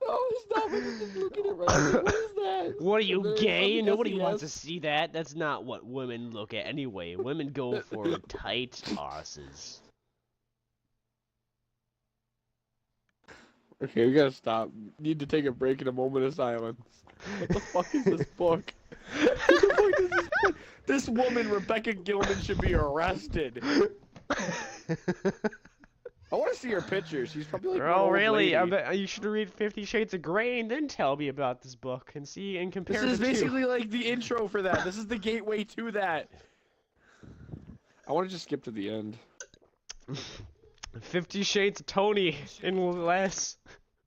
Oh, stop it. I'm just looking at it right. What is that? What are you, gay? Nobody SES? wants to see that. That's not what women look at anyway. Women go for tight asses. Okay, we gotta stop. Need to take a break in a moment of silence. What the fuck is this book? What the fuck is this book? This woman, Rebecca Gilman, should be arrested. I want to see her picture. She's probably like. Oh, an old really? I lady. bet you should read 50 Shades of Grey and then tell me about this book and see and compare This is the two. basically like the intro for that. This is the gateway to that. I want to just skip to the end. 50 Shades of Tony in less.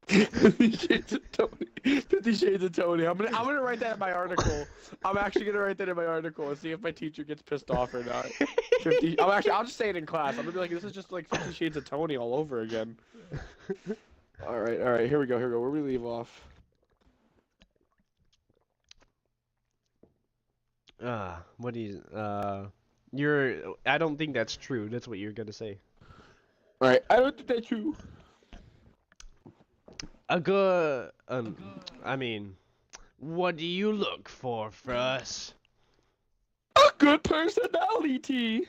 50 Shades of Tony. 50 Shades of Tony. I'm gonna write that in my article. I'm actually gonna write that in my article and see if my teacher gets pissed off or not. 50. I'll just say it in class. I'm gonna be like, this is just like 50 Shades of Tony all over again. All right. Here we go. Where do we leave off? What do you I don't think that's true. That's what you're gonna say. Alright, I don't think that's true. A good, I mean, what do you look for us? A good personality.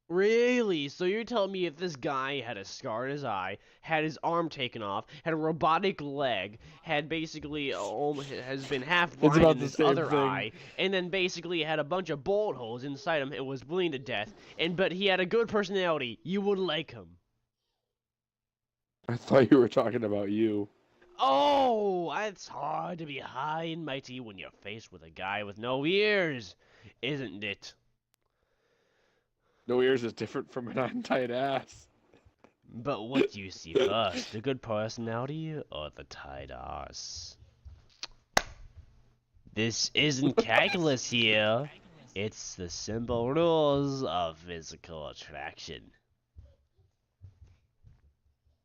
Really? So you're telling me if this guy had a scar in his eye, had his arm taken off, had a robotic leg, had basically has been half It's blind about in the his same other thing. eye, and then basically had a bunch of bullet holes inside him and was bleeding to death, but he had a good personality, you would like him? I thought you were talking about you. Oh, it's hard to be high and mighty when you're faced with a guy with no ears, isn't it? No ears is different from an untied ass. But what do you see first, the good personality or the tight ass? This isn't calculus here. It's the simple rules of physical attraction.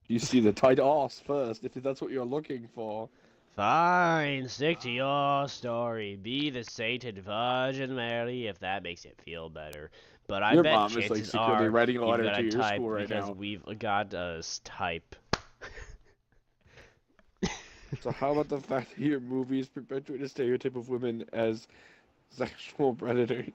You see the tight ass first, if that's what you're looking for. Fine, stick to your story. Be the Sainted Virgin Mary if that makes it feel better. But I Your bet mom is like chances secretly are writing a you've letter got to a your type school right because now. we've got a type. So how about the fact that your movies perpetuate a stereotype of women as sexual predators?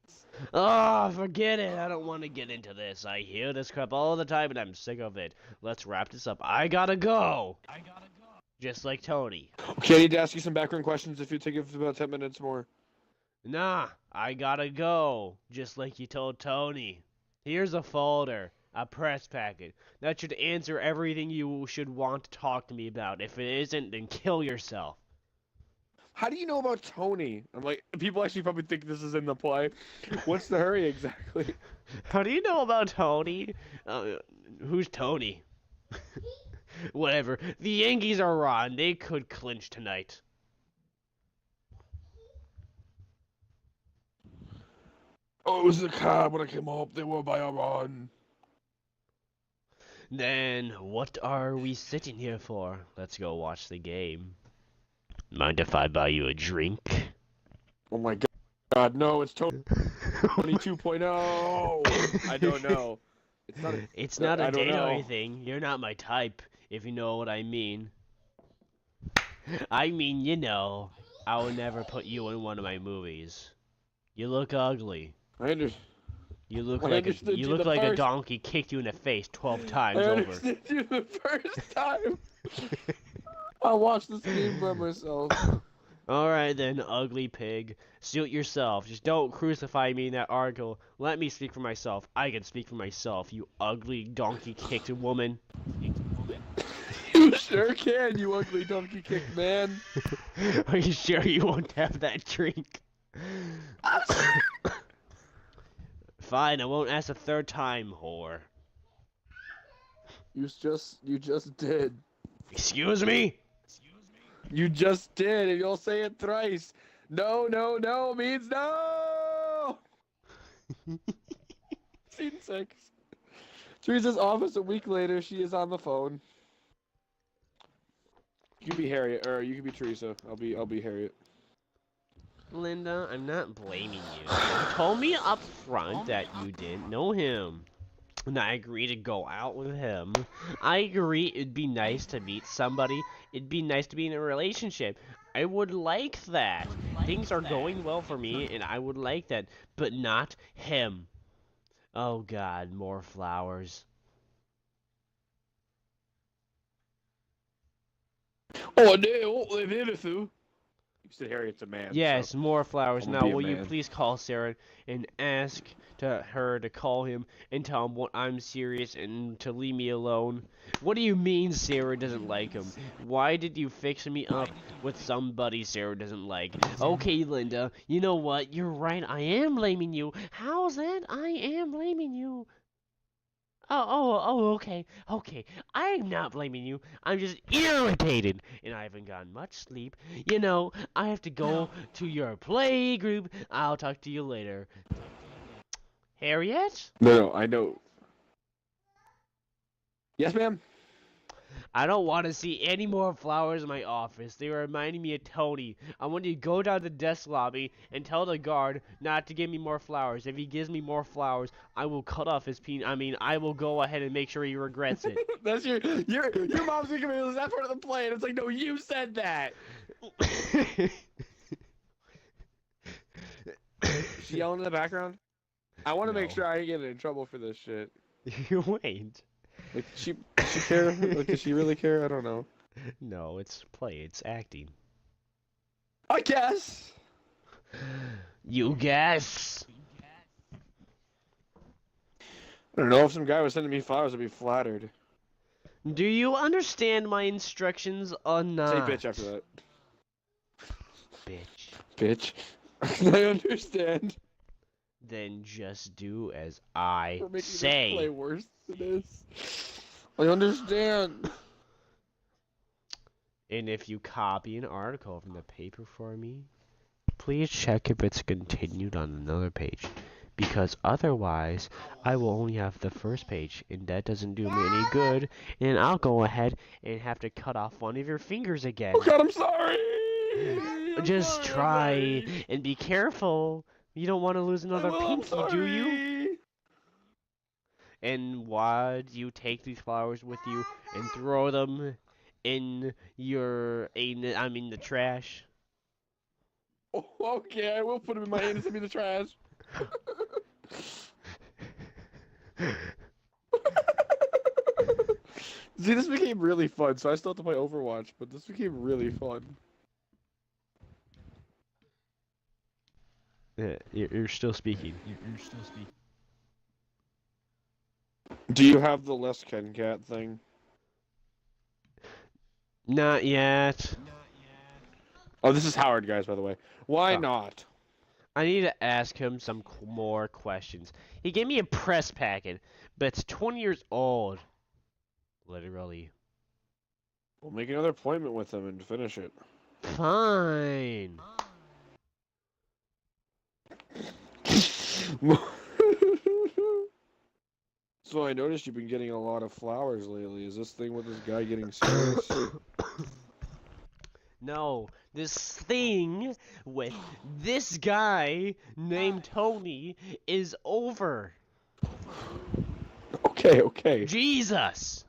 Oh, forget it. I don't want to get into this. I hear this crap all the time and I'm sick of it. Let's wrap this up. I gotta go. Just like Tony. Okay, I need to ask you some background questions if you take about 10 minutes more. Nah, I gotta go. Just like you told Tony. Here's a folder. A press packet. That should answer everything you should want to talk to me about. If it isn't, then kill yourself. How do you know about Tony? I'm like, people actually probably think this is in the play. What's the hurry exactly? How do you know about Tony? Who's Tony? Whatever. The Yankees are on. They could clinch tonight. Oh, it was the car when I came up. They were by a run. Then what are we sitting here for? Let's go watch the game. Mind if I buy you a drink? Oh my god, no, it's Tony 2.0. I don't know. It's not a I don't know. date thing. You're not my type, if you know what I mean. I mean, you know, I would never put you in one of my movies. You look ugly. I understand. You look I like understood you a the donkey kicked you in the face 12 times I over. understood you the first time. I watched this game by myself. Alright then, ugly pig. Suit yourself. Just don't crucify me in that article. Let me speak for myself. I can speak for myself, you ugly donkey-kicked woman. You sure can, you ugly donkey-kicked man. Are you sure you won't have that drink? Fine, I won't ask a third time, whore. You just did. Excuse me? You just did, and you'll say it thrice. No, no, no means no! Scene 6. Teresa's office a week later, she is on the phone. You can be Harriet, or you can be Teresa. I'll be Harriet. Linda, I'm not blaming you. You told me up front that you didn't know him. And I agree to go out with him. I agree it'd be nice to meet somebody. It'd be nice to be in a relationship. I would like that. Things are going well for me, and I would like that. But not him. Oh god, more flowers. Oh, no, they've hit it through. You said Harriet's a man. Yes, so more flowers. I'm Now, gonna be a will you man. please call Sarah and ask her to call him and tell him what I'm serious and to leave me alone? What do you mean Sarah doesn't like him? Why did you fix me up with somebody Sarah doesn't like? Okay, Linda, you know what? You're right. I am blaming you. How's that? I am blaming you. Okay. I'm not blaming you. I'm just irritated, and I haven't gotten much sleep. You know, I have to go to your play group. I'll talk to you later. Harriet? No, I know. Yes, ma'am? I don't want to see any more flowers in my office. They are reminding me of Tony. I want you to go down to the desk lobby and tell the guard not to give me more flowers. If he gives me more flowers, I will cut off his penis. I mean, I will go ahead and make sure he regrets it. That's your mom's gonna be that's part of the plan. It's like, no, you said that. Is she yelling in the background? I want to make No. sure I get in trouble for this shit. You ain't. Like, she care? Like, does she really care? I don't know. No, it's play. It's acting. I guess. You guess. I don't know, if some guy was sending me flowers, I'd be flattered. Do you understand my instructions or not? Say bitch after that. Bitch. Bitch. I understand. Then just do as I We're making say. this play worse than this. I understand. And if you copy an article from the paper for me, please check if it's continued on another page. Because otherwise, I will only have the first page, and that doesn't do me any good, and I'll go ahead and have to cut off one of your fingers again. Oh god, I'm sorry! Just try and be careful. You don't want to lose another pinky, do you? And why do you take these flowers with you and throw them in the trash? Oh, okay, I will put them in my anus and in the trash. See, this became really fun, so I still have to play Overwatch, but this became really fun. Yeah, you're still speaking. You're still speaking. Do you have the less Ken Cat thing? Not yet. Oh, this is Howard, guys, by the way. Why Oh. not? I need to ask him some more questions. He gave me a press packet, but it's 20 years old. Literally. We'll make another appointment with him and finish it. Fine. So I noticed you've been getting a lot of flowers lately. Is this thing with this guy getting serious? No, this thing with this guy named Tony is over. Okay. Jesus!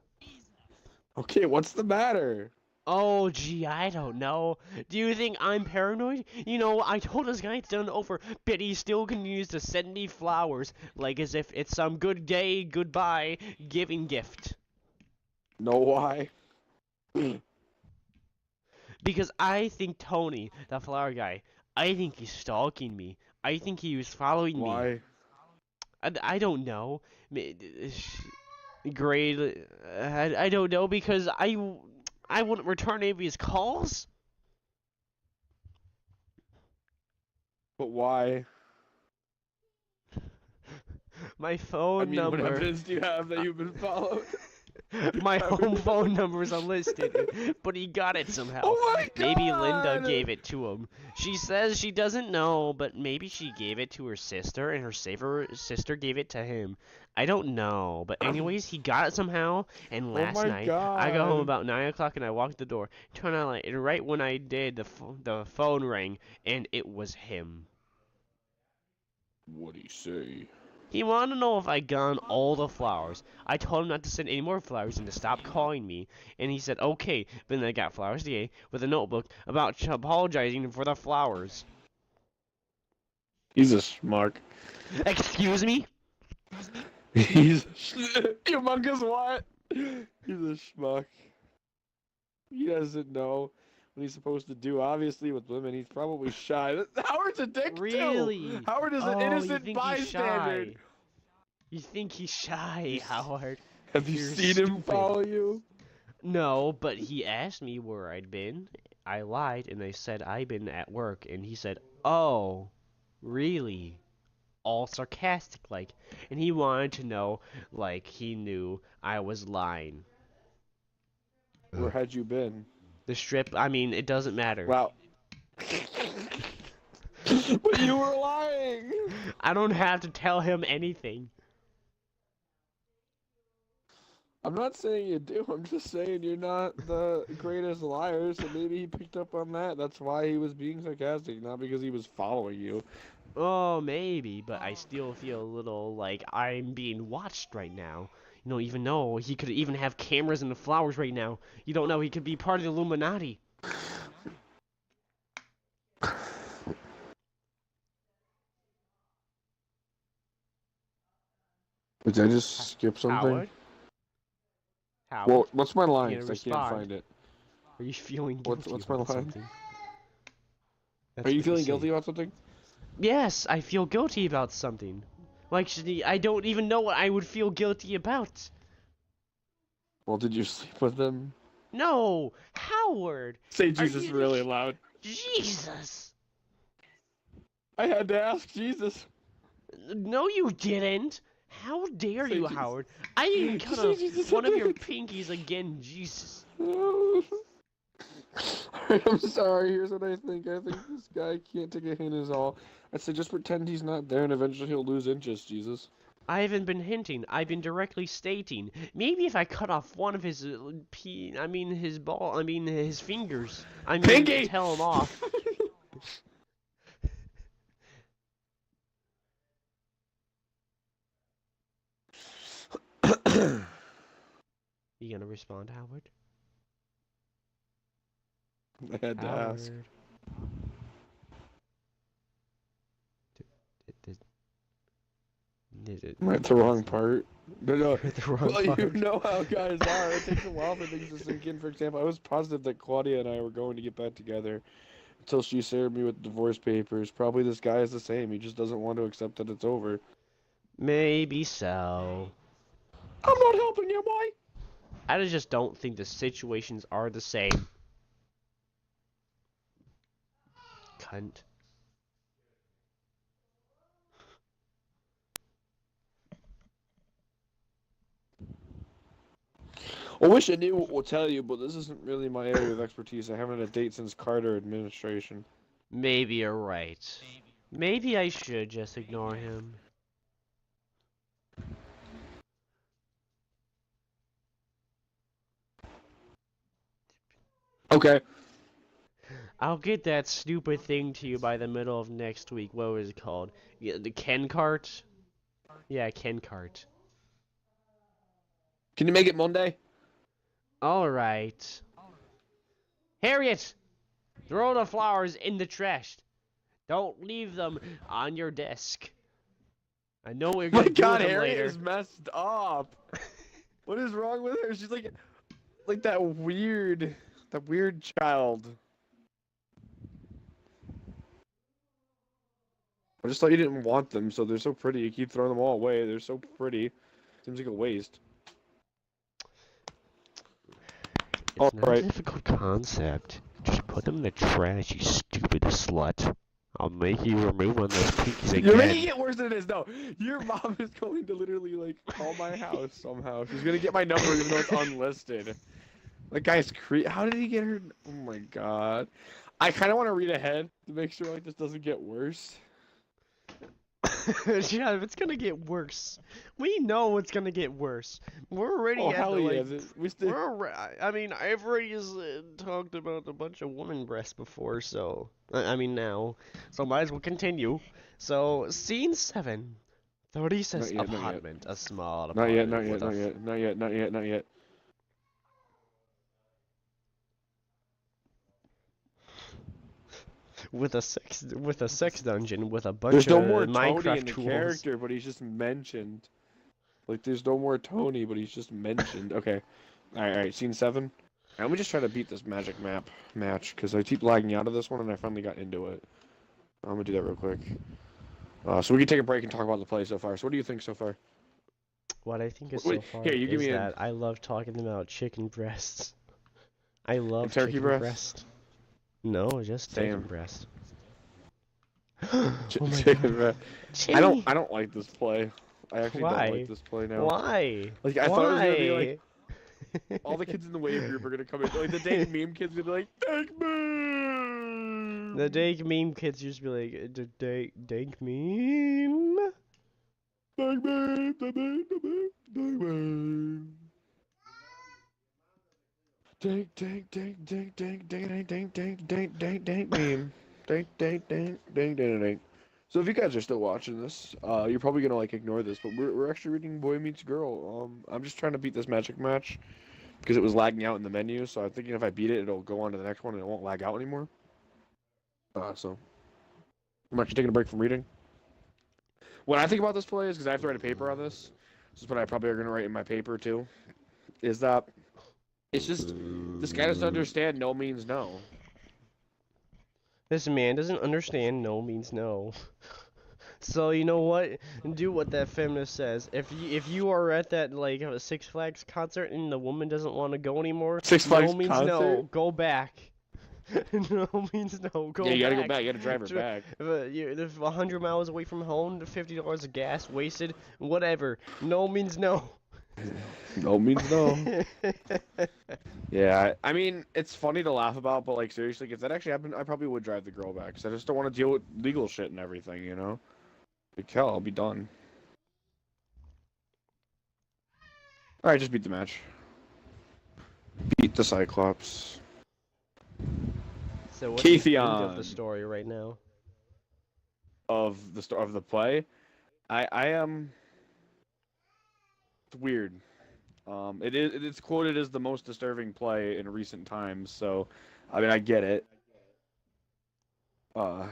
Okay, what's the matter? Oh, gee, I don't know. Do you think I'm paranoid? You know, I told this guy it's done over, but he still continues to send me flowers, like as if it's some good day, goodbye, giving gift. Know why? Because I think Tony, the flower guy, I think he's stalking me. I think he was following me. Why? I don't know. Grade, I don't know, because I wouldn't return any of his calls. But why? My phone number. What evidence do you have that you've been followed? My home phone number is unlisted, but he got it somehow. Oh my god! Maybe Linda gave it to him. She says she doesn't know, but maybe she gave it to her sister, and her sister gave it to him. I don't know, but anyways, he got it somehow, and last night, I got home about 9 o'clock, and I walked the door, turned on the light, and right when I did, the phone rang, and it was him. What'd he say? He wanted to know if I got all the flowers. I told him not to send any more flowers and to stop calling me. And he said, okay. But then I got flowers today with a notebook about apologizing for the flowers. He's a schmuck. Excuse me? He's humongous what? He's a schmuck. He doesn't know what he's supposed to do. Obviously, with women, he's probably shy. Howard's a dick Really? too. Howard is an innocent you think bystander. He's shy. You think he's shy, Howard? Have you You're seen him stupid. follow you? No, but he asked me where I'd been. I lied, and I said I'd been at work, and he said, oh, really? All sarcastic like, and he wanted to know like he knew I was lying. Where had you been? The strip, I mean, it doesn't matter. Wow. But you were lying. I don't have to tell him anything. I'm not saying you do. I'm just saying you're not the greatest liar. So maybe he picked up on that. That's why he was being sarcastic, not because he was following you. Oh, maybe, but I still feel a little like I'm being watched right now. You don't even know. He could even have cameras in the flowers right now. You don't know. He could be part of the Illuminati. Did I just skip something? Howard? Howard? Well, what's my You line? gonna 'Cause I can't respond? find it. Are you feeling guilty What's my about line? something? Are you That's what feeling say. guilty about something? Yes, I feel guilty about something. Like, I don't even know what I would feel guilty about. Well, did you sleep with them? No, Howard. Say Are Jesus you really loud. Jesus? I had to ask Jesus. No, you didn't. How dare Say you, Jesus. Howard? I even cut Say off Jesus. one of your pinkies again, Jesus. I'm sorry. Here's what I think. I think this guy can't take a hint is all. I said just pretend he's not there, and eventually he'll lose interest. Jesus. I haven't been hinting. I've been directly stating. Maybe if I cut off one of his, his fingers. Pinky! Tell him off. You gonna respond, Howard? I had to ask. I'm at the wrong part. No. The wrong Well, part. you know how guys are. It takes a while for things to sink in. For example, I was positive that Claudia and I were going to get back together until she served me with divorce papers. Probably this guy is the same. He just doesn't want to accept that it's over. Maybe so. I'm not helping you, boy. I just don't think the situations are the same. Cunt. I wish I knew what will tell you, but this isn't really my area of expertise. I haven't had a date since Carter administration. Maybe you're right. Maybe I should just ignore him. Okay. I'll get that stupid thing to you by the middle of next week. What was it called? Yeah, the Ken cart? Yeah, Ken cart. Can you make it Monday? Alright. Harriet! Throw the flowers in the trash. Don't leave them on your desk. I know what you're My gonna do God, with them Harriet later. is messed up. What is wrong with her? She's like that weird child. I just thought you didn't want them, so they're so pretty. You keep throwing them all away. They're so pretty. Seems like a waste. It's not a Alright. difficult concept. Just put them in the trash, you stupid slut. I'll make you remove one of those pinkies again. You're making it worse than it is. No, your mom is going to literally, like, call my house somehow. She's gonna get my number even though it's unlisted. That guy's How did he get her? Oh my God. I kind of want to read ahead to make sure, like, this doesn't get worse. Yeah, it's gonna get worse. We know it's gonna get worse. We're already Oh, at hell the, yeah. I mean, I've already talked about a bunch of woman breasts before, so... now. So might as well continue. So, scene 7. 36 Not yet, apartment. A small Not yet, apartment. not yet. With a sex dungeon with a bunch There's no of more Minecraft Tony in the tools. character, but he's just mentioned. Like, there's no more Tony, but he's just mentioned. Okay. Alright, scene 7. Alright, let me just try to beat this magic match, because I keep lagging out of this one, and I finally got into it. I'm gonna do that real quick. So we can take a break and talk about the play so far. So what do you think so far? What I think is Wait, so far here, you give is me that I love talking about chicken breasts. I love turkey chicken breast? No, just chicken Damn. breast. Oh my Chicken God. breast. I don't like this play. I actually don't Why? like this play now. Why? Like, I thought it was gonna be like Why? all the kids in the wave group are gonna come in. Like the dank meme kids are gonna be like, dank meme. The dank meme kids just be like, dank meme? Dank meme, dank meme, dank meme. Dink, dink, dink, dink, dink, dink, dink, dink, dink, dink, dink, meme. Dink, dink, dink, dink, dink, dink. So if you guys are still watching this, you're probably gonna like ignore this, but we're actually reading Boy Meets Girl. I'm just trying to beat this magic match because it was lagging out in the menu. So I'm thinking if I beat it, it'll go on to the next one and it won't lag out anymore. So I'm actually taking a break from reading. What I think about this play is because I have to write a paper on this. This is what I probably are gonna write in my paper too. Is that it's just this guy doesn't understand no means no. This man doesn't understand no means no. So you know what? Do what that feminist says. If you are at that like a Six Flags concert and the woman doesn't want to go anymore, Six Flags no means concert? no. Go back. No means no. Go back. Yeah, you gotta go back. You gotta drive her back. You're 100 miles away from home, $50 of gas wasted, whatever. No means no. No means no. Yeah, I mean, it's funny to laugh about, but like seriously, if that actually happened, I probably would drive the girl back because I just don't want to deal with legal shit and everything, you know? Like, hell, I'll be done. Alright, just beat the match. Beat the Cyclops. So what's the end Keithion of the story right now? of the play. I am. It's weird. It's quoted as the most disturbing play in recent times, so I mean I get it. I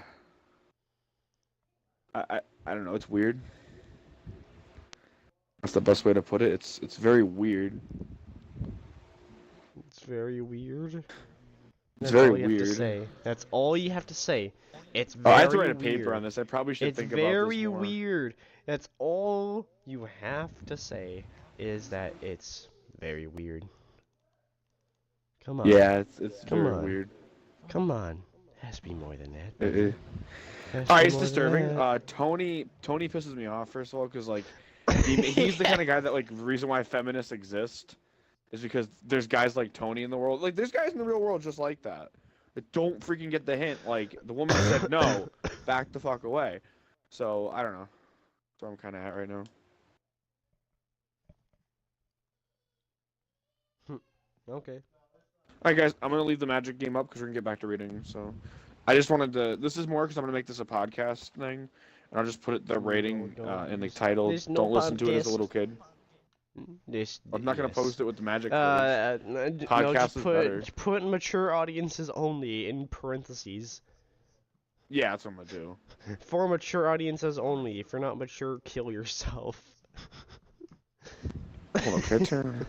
don't know, it's weird. That's the best way to put it. It's very weird. It's very weird. It's That's very all you weird. have to say. That's all you have to say. It's Oh, very I have to write a weird. paper on this. I probably should It's think about this very more. weird. That's all you have to say is that it's very weird. Come on. Yeah, it's Come very on. weird. Come on. Has to be more than that. It- Has to Alright, be it's more than disturbing. that. Tony pisses me off first of all because like he's the kind of guy that like the reason why feminists exist is because there's guys like Tony in the world. Like there's guys in the real world just like that. That don't freaking get the hint. Like the woman said no, back the fuck away. So I don't know. That's where I'm kind of at right now. Okay. Alright guys, I'm gonna leave the magic game up because we're gonna get back to reading. So I just wanted to. This is more because I'm gonna make this a podcast thing, and I'll just put it the rating in the title. There's no Don't listen to it as a podcast. little kid. This. I'm not gonna yes. post it with the magic. No, Podcast just is better. put mature audiences only in parentheses. Yeah, that's what I'm gonna do. For mature audiences only. If you're not mature, kill yourself. Hold on, can I turn?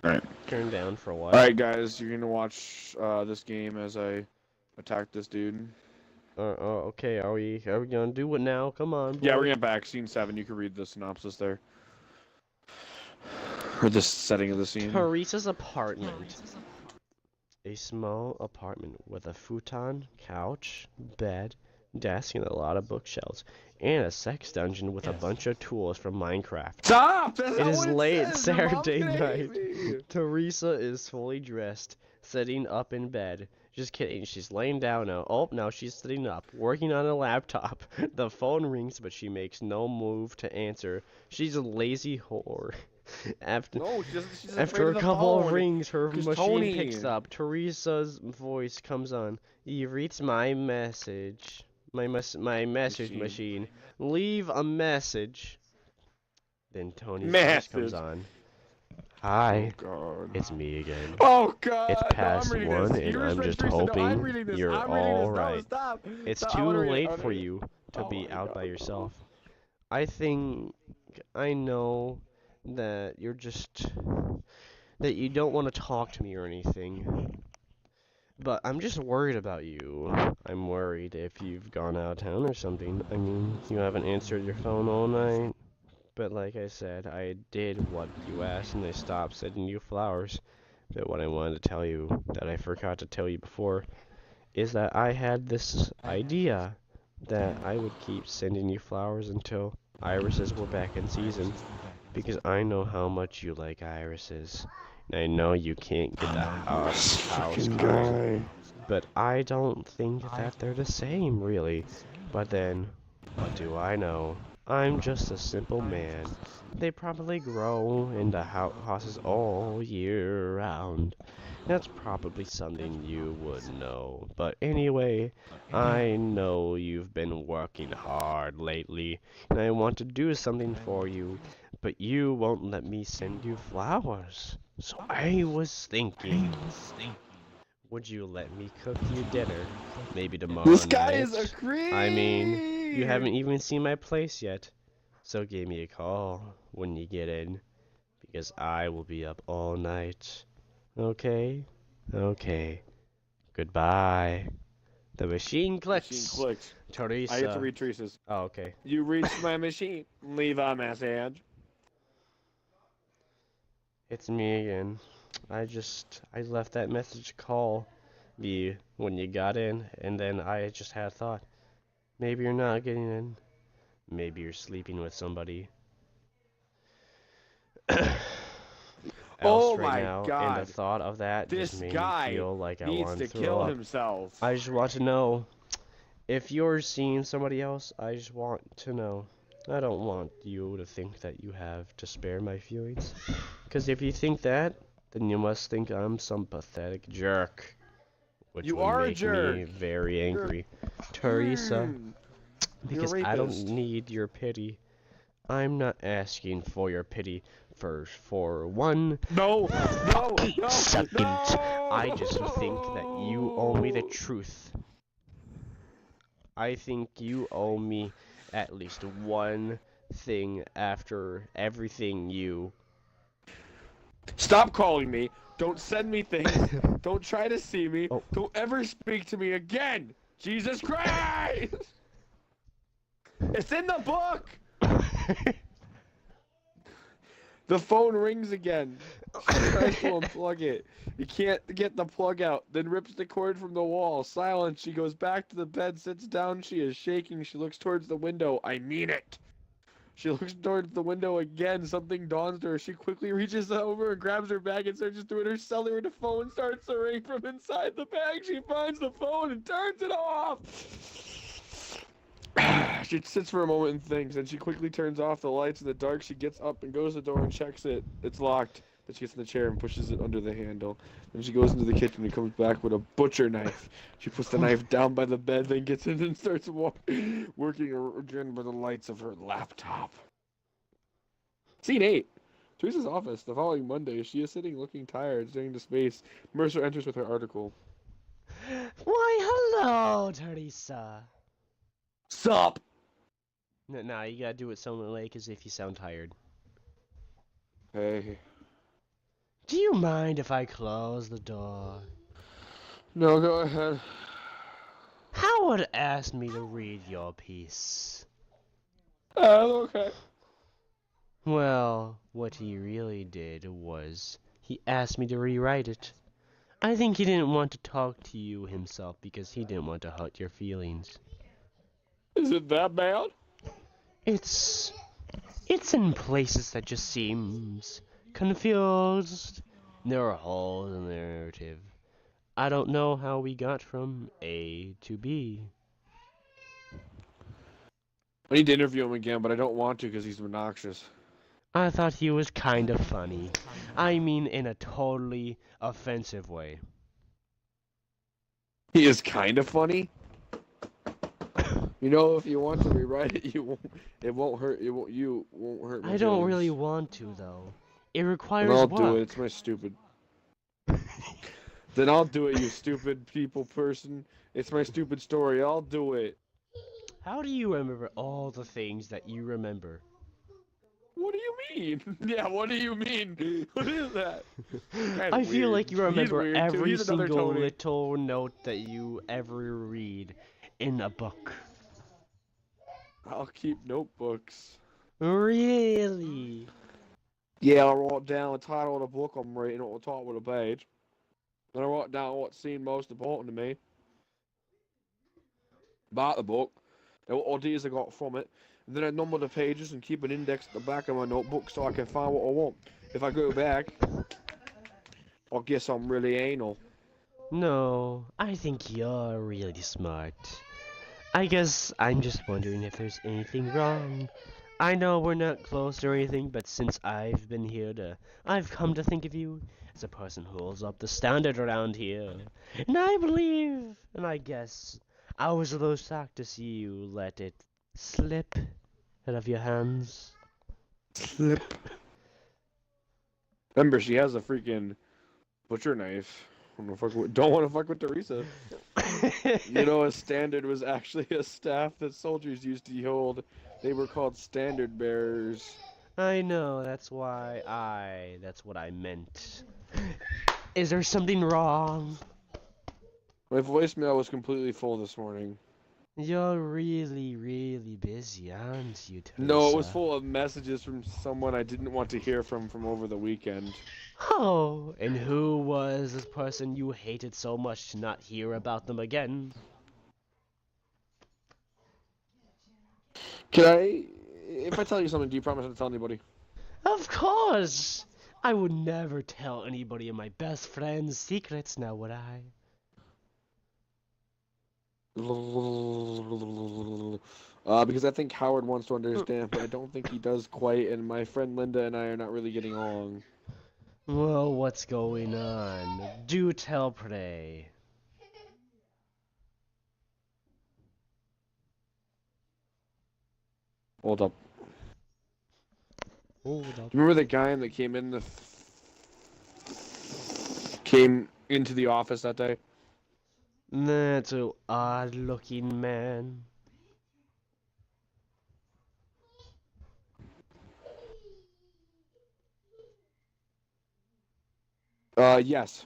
Alright. Turn down for what? Alright, guys, you're gonna watch this game as I attack this dude. Okay. Are we gonna do it now? Come on. Yeah, boy. we're gonna back scene 7. You can read the synopsis there. Or the setting of the scene. Teresa's apartment. A small apartment with a futon, couch, bed, desk, and a lot of bookshelves, and a sex dungeon with a bunch of tools from Minecraft. Stop! That's It not is what late says. Your mom's Saturday gonna hate night. me. Teresa is fully dressed, sitting up in bed. Just kidding, she's laying down now. Oh, now she's sitting up, working on a laptop. The phone rings, but she makes no move to answer. She's a lazy whore. No, she's afraid After of a the couple of phone. rings, her 'Cause machine Tony- picks up. Teresa's voice comes on. You reached my message. My message machine. Leave a message. Then Tony's voice comes Message. on. Hi, Oh god. it's me again. Oh god. It's no, past I'm reading 1, this. and You I'm read just first, no, I'm hoping reading this. you're I'm reading this. all No, right. stop. It's Stop. I too wanna read it. late I wanna for read it. you to Oh be my out by God. yourself. I think I know that you're just that you don't want to talk to me or anything. But I'm just worried about you. I'm worried if you've gone out of town or something. I mean, you haven't answered your phone all night. But like I said, I did what you asked and I stopped sending you flowers. But what I wanted to tell you that I forgot to tell you before is that I had this idea that I would keep sending you flowers until irises were back in season. Because I know how much you like irises. And I know you can't get the house Guy. but I don't think that they're the same, really. But then, what do I know? I'm just a simple man. They probably grow in the houses all year round. That's probably something you would know. But anyway, I know you've been working hard lately, and I want to do something for you, but you won't let me send you flowers. So I was thinking, would you let me cook you dinner? Maybe tomorrow This guy is a night? creep. I mean, you haven't even seen my place yet. So give me a call when you get in, because I will be up all night. Okay? Okay. Goodbye. The machine clicks. Machine clicks. Teresa. I get to read Teresa's. Oh, okay. You reached my machine. Leave a message. It's me again. I left that message to call you when you got in, and then I just had a thought. Maybe you're not getting in. Maybe you're sleeping with somebody else Oh right my now, and God. the thought of that This just made guy me feel like I needs wanted to to throw kill up. himself. I just want to know if you're seeing somebody else. I just want to know. I don't want you to think that you have to spare my feelings, because if you think that, then you must think I'm some pathetic jerk, which You would are a make jerk. me very angry. You're Teresa, because a I don't rapist. need your pity. I'm not asking for your pity for one No, no, second. no. I just think that you owe me the truth. I think you owe me at least one thing after everything you... Stop calling me. Don't send me things. Don't try to see me. Oh. Don't ever speak to me again. Jesus Christ! It's in the book. The phone rings again. She tries to unplug it. You can't get the plug out. Then rips the cord from the wall. Silence. She goes back to the bed, sits down. She is shaking. She looks towards the window. I mean it. She looks towards the window again. Something dawns to her. She quickly reaches over and grabs her bag and searches through it. Her cellular phone starts to ring from inside the bag. She finds the phone and turns it off. She sits for a moment and thinks, and she quickly turns off the lights in the dark. She gets up and goes to the door and checks it. It's locked. Then she gets in the chair and pushes it under the handle. Then she goes into the kitchen and comes back with a butcher knife. She puts the knife down by the bed, then gets in and starts working again by the lights of her laptop. Scene 8. Teresa's office. The following Monday, she is sitting looking tired, staring into space. Mercer enters with her article. Why, hello, Teresa. Sup? Nah, you gotta do it something like as if you sound tired. Hey. Do you mind if I close the door? No, go ahead. Howard asked me to read your piece. Okay. Well, what he really did was he asked me to rewrite it. I think he didn't want to talk to you himself because he didn't want to hurt your feelings. Is it that bad? It's in places that just seems confused. There are holes in the narrative. I don't know how we got from A to B. I need to interview him again, but I don't want to because he's obnoxious. I thought he was kind of funny. I mean, in a totally offensive way. He is kind of funny. You know, if you want to rewrite it, it won't hurt. You won't hurt my I don't feelings. really want to, though. It Then requires I'll work. do it. It's my stupid. Then I'll do it, you stupid people person. It's my stupid story. I'll do it. How do you remember all the things that you remember? What do you mean? Yeah, what do you mean? What is that? I feel like you remember weird, too. every He's another single Tony. little note that you ever read in a book. I'll keep notebooks. Really? Yeah, I wrote down the title of the book I'm reading on the top of the page. Then I wrote down what seemed most important to me about the book, and what ideas I got from it. And then I number the pages and keep an index at the back of my notebook so I can find what I want. If I go back, I guess I'm really anal. No, I think you're really smart. I guess I'm just wondering if there's anything wrong. I know we're not close or anything, but since I've come to think of you as a person who holds up the standard around here. And I believe, and I guess, I was a little shocked to see you let it slip out of your hands. Slip. Remember, she has a freaking butcher knife. Don't want to fuck with Teresa. You know, a standard was actually a staff that soldiers used to hold. They were called standard bearers. I know, that's what I meant. Is there something wrong? My voicemail was completely full this morning. You're really, really busy, aren't you, No, it was Teresa? full of messages from someone I didn't want to hear from over the weekend. Oh, and who was this person you hated so much to not hear about them again? Can I... If I tell you something, do you promise not to tell anybody? Of course! I would never tell anybody of my best friend's secrets, now would I? Because I think Howard wants to understand, but I don't think he does quite, and my friend Linda and I are not really getting along. Well, what's going on? Do tell, pray. Hold up. Hold up. Remember the guy that came into the office that day? That's an odd-looking man. Yes.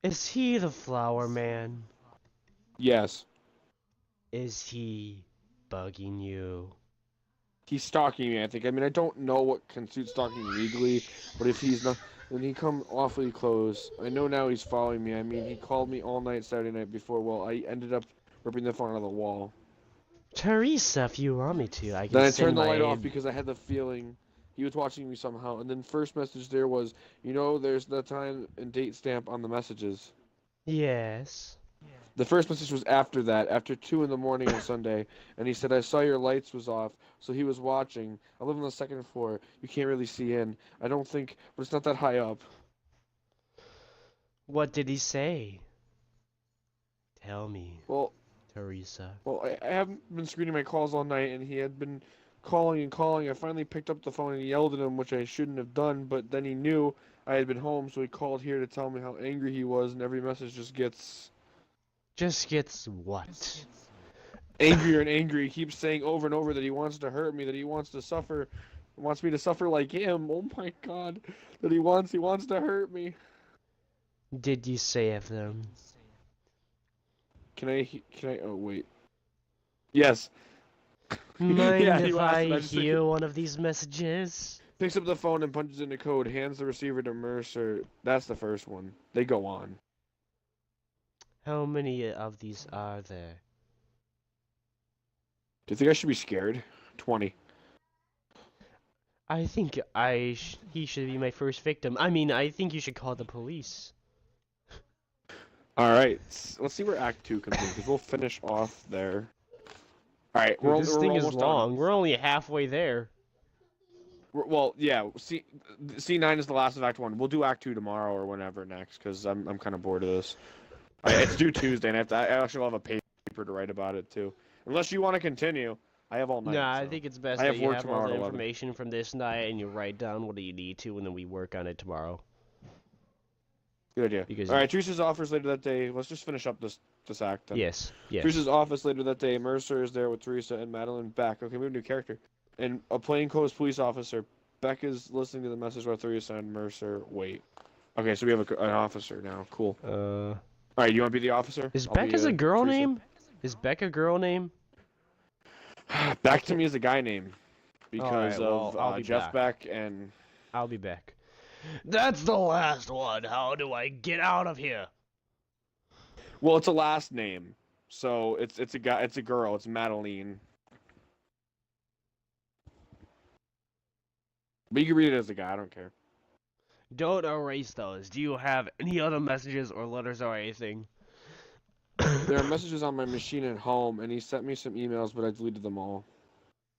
Is he the flower man? Yes. Is he bugging you? He's stalking me, I think. I mean, I don't know what constitutes stalking legally, but if he's not, then he come awfully close. I know now he's following me. I mean, he called me all night Saturday night before. Well, I ended up ripping the phone out of the wall. Teresa, if you want me to, I can Then I send turned the my light off because I had the feeling he was watching me somehow. And then first message there was, you know, there's the time and date stamp on the messages. Yes. The first message was after that, after 2 in the morning on Sunday, and he said, I saw your lights was off, so he was watching. I live on the second floor. You can't really see in. I don't think, but it's not that high up. What did he say? Tell me, Well, Teresa. I haven't been screening my calls all night, and he had been calling and calling. I finally picked up the phone and yelled at him, which I shouldn't have done, but then he knew I had been home, so he called here to tell me how angry he was, and every message just gets Just gets what? angrier and angrier. He keeps saying over and over that he wants to hurt me, that he wants to suffer, wants me to suffer like him. Oh my god, that he wants to hurt me. Did you save them? Oh wait. Yes. Mind Yeah, he if lost I it. I just hear one of these messages? picks up the phone and punches in the code, hands the receiver to Mercer. That's the first one. They go on. How many of these are there? Do you think I should be scared? 20. I think he should be my first victim. I mean, I think you should call the police. Alright, let's see where Act 2 comes in, because we'll finish off there. Alright, This thing is almost long. done. We're only halfway there. Well, yeah, C9 is the last of Act 1. We'll do Act 2 tomorrow or whenever next, because I'm kind of bored of this. It's due Tuesday, and I actually have a paper to write about it, too. Unless you want to continue, I have all night. Nah, so. I think it's best I have that you work have all tomorrow the at 11. information from this night and you write down what you need to, and then we work on it tomorrow. Good idea. Because Alright, Teresa's offers later that day. Let's just finish up this act, then. yes. Teresa's office later that day. Mercer is there with Teresa and Madeline Beck. Okay, we have a new character. And a plainclothes police officer. Beck is listening to the message while Teresa and Mercer wait. Okay, so we have an officer now. Cool. Alright, you want to be the officer? Is I'll Beck be, a girl Teresa. name? Is Beck a girl name? Beck to me is a guy name. Because Alright, well, I'll of be Jeff back. Beck and... I'll be back. That's the last one. How do I get out of here? Well, it's a last name. So it's a guy. It's a girl. It's Madeline. But you can read it as a guy. I don't care. Don't erase those. Do you have any other messages or letters or anything? There are messages on my machine at home, and he sent me some emails, but I deleted them all.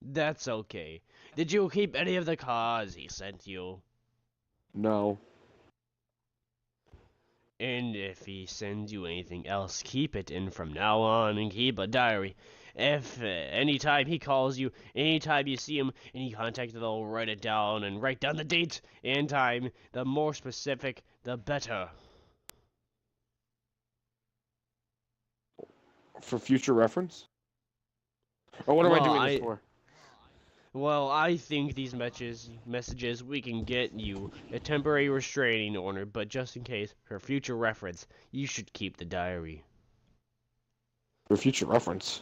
That's okay. Did you keep any of the cards he sent you? No. And if he sends you anything else, keep it, and from now on, and keep a diary. If anytime he calls you, anytime you see him, any contact, they'll write it down and write down the date and time. The more specific, the better. For future reference? Or what am I doing this for? Well, I think these messages we can get you a temporary restraining order, but just in case, for future reference, you should keep the diary. For future reference?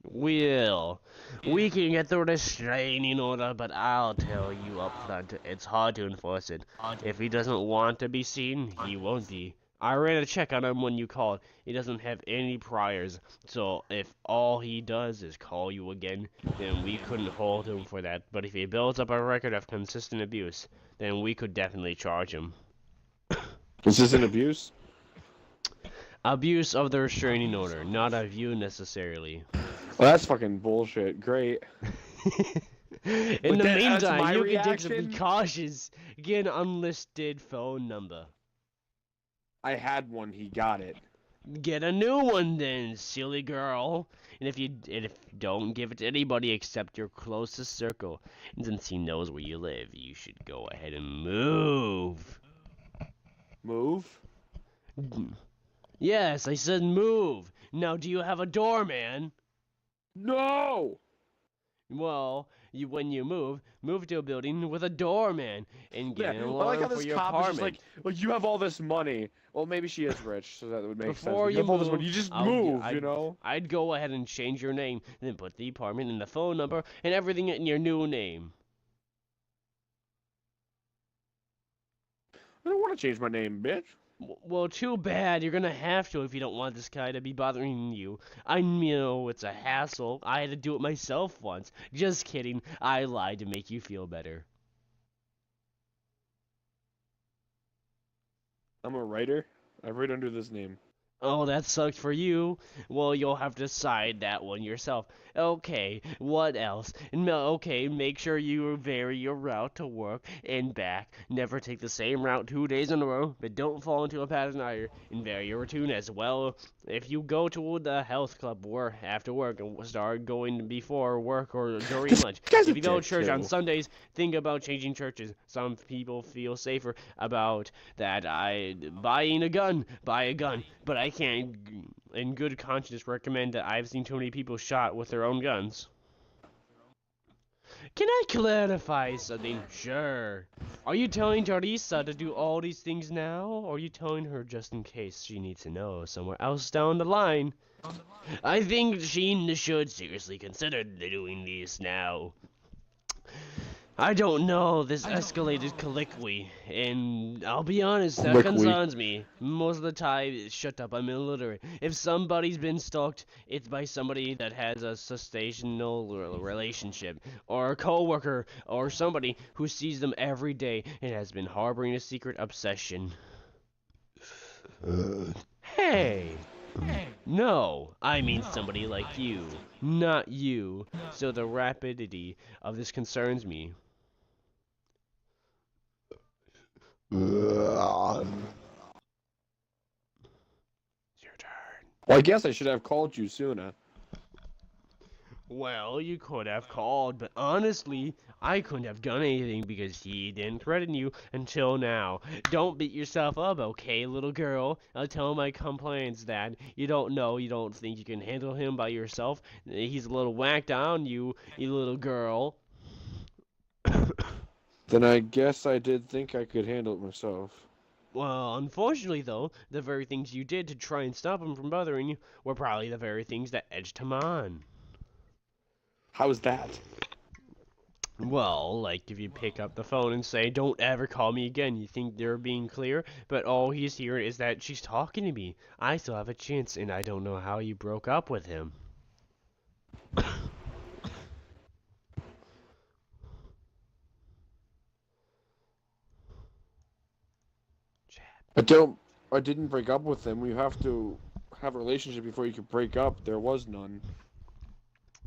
Well, we can get the restraining order, but I'll tell you up front, it's hard to enforce it. If he doesn't want to be seen, he won't be. I ran a check on him when you called. He doesn't have any priors, so if all he does is call you again, then we couldn't hold him for that. But if he builds up a record of consistent abuse, then we could definitely charge him. Consistent abuse? Abuse of the restraining order, not of you necessarily. Well, that's fucking bullshit. Great. In the meantime, you can take some reaction? precautions. Get an unlisted phone number. I had one, he got it. Get a new one then, silly girl. And if you don't give it to anybody except your closest circle, and since he knows where you live, you should go ahead and move. Move? Yes, I said move. Now, do you have a doorman? No! Well, when you move to a building with a doorman and get an I like alarm how for this your cop is just apartment. like, you have all this money. Well, maybe she is rich, so that would make Before sense. you have all this move, money. You just move, you know? I'd go ahead and change your name, then put the apartment and the phone number and everything in your new name. I don't want to change my name, bitch. Well, too bad. You're gonna have to if you don't want this guy to be bothering you. I know it's a hassle. I had to do it myself once. Just kidding. I lied to make you feel better. I'm a writer. I write under this name. Oh, that sucked for you. Well, you'll have to decide that one yourself. Okay, what else? Okay, make sure you vary your route to work and back. Never take the same route 2 days in a row, but don't fall into a pattern either. And vary your routine as well. If you go to the health club after work and start going before work or during lunch. Guy's If a you go to dick, church on too. Sundays, think about changing churches. Some people feel safer about that. Buying a gun, buy a gun, but I can't in good conscience recommend that. I've seen too many people shot with their own guns. Can I clarify something? Sure. Are you telling Teresa to do all these things now, or are you telling her just in case she needs to know somewhere else down the line? I think she should seriously consider doing these now. I don't know, this escalated colloquy, and I'll be honest, that Colloquy. concerns me. Most of the time, shut up, I'm illiterate. If somebody's been stalked, it's by somebody that has a sustainable relationship, or a coworker, or somebody who sees them every day and has been harboring a secret obsession. Hey! No, I mean somebody like you, not you. So the rapidity of this concerns me. Well, It's your turn. I guess I should have called you sooner. Well, you could have called, but honestly, I couldn't have done anything because he didn't threaten you until now. Don't beat yourself up, okay, little girl? I'll tell my complaints that you don't think you can handle him by yourself. He's a little whacked on you, you little girl. Then I guess I did think I could handle it myself. Well, unfortunately, though, the very things you did to try and stop him from bothering you were probably the very things that edged him on. How's that? Well, like if you pick up the phone and say, "Don't ever call me again," you think they're being clear, but all he's hearing is that she's talking to me. I still have a chance, and I don't know how you broke up with him. I didn't break up with him. You have to have a relationship before you can break up. There was none.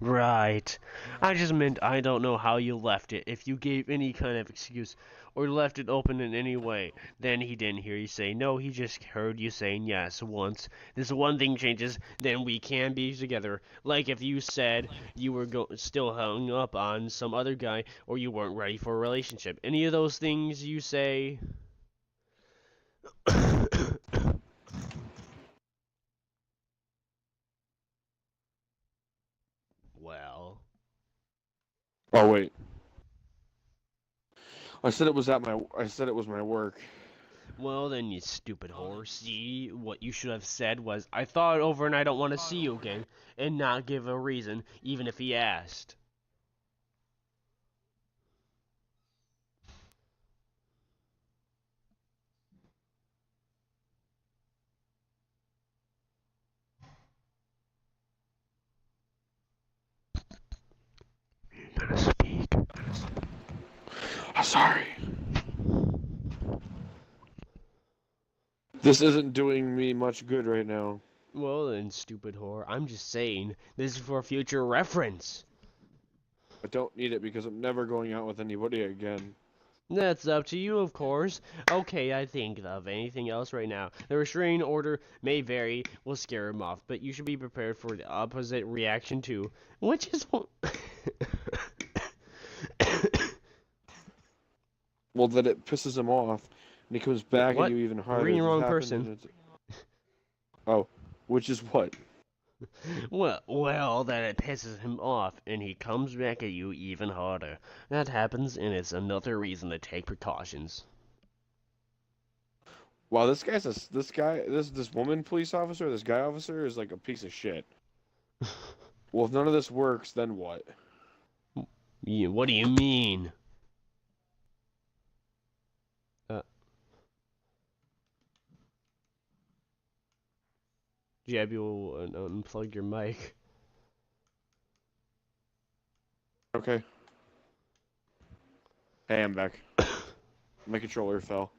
Right. I just meant I don't know how you left it. If you gave any kind of excuse or left it open in any way, then he didn't hear you say no, he just heard you saying yes once. This one thing changes, then we can be together. Like if you said you were still hung up on some other guy or you weren't ready for a relationship. Any of those things you say? Well. Oh wait. I said it was my work. Well then, you stupid whore. See, what you should have said was, I thought it over and I don't want to see you again, and not give a reason, even if he asked. You gotta speak. I'm sorry. This isn't doing me much good right now. Well then, stupid whore, I'm just saying, this is for future reference. I don't need it because I'm never going out with anybody again. That's up to you, of course. Okay, I think of anything else right now. The restraining order may vary, will scare him off, but you should be prepared for the opposite reaction too, which is... Well, that it pisses him off, and he comes back What? at you even harder. Reading the This wrong happens, person. and it's- Oh, which is what? Well, that it pisses him off, and he comes back at you even harder. That happens, and it's another reason to take precautions. Wow, this woman police officer, this guy officer is like a piece of shit. Well, if none of this works, then what? Yeah, what do you mean? Jab, you'll unplug your mic. Okay. Hey, I'm back. My controller fell.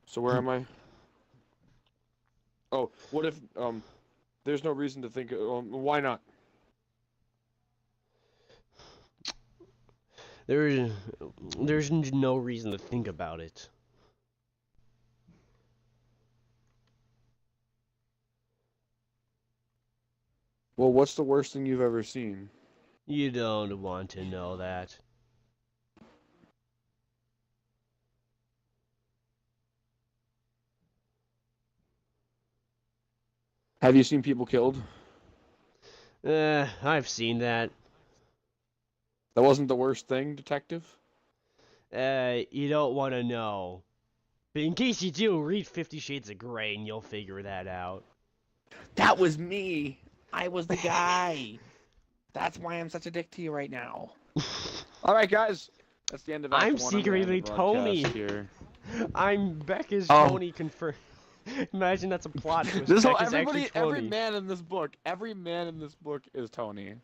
So where am I? Oh, what if there's no reason to think. Why not? There's no reason to think about it. Well, what's the worst thing you've ever seen? You don't want to know that. Have you seen people killed? I've seen that. That wasn't the worst thing, detective? You don't want to know. But in case you do, read 50 Shades of Grey and you'll figure that out. That was me. I was the guy. That's why I'm such a dick to you right now. All right, guys. That's the end of Act I'm 1. gonna end secretly the Tony. broadcast here. I'm Becca's Oh. Tony confirmed. Imagine that's a plot twist. This whole, Becca's actually every Tony. man in this book is Tony.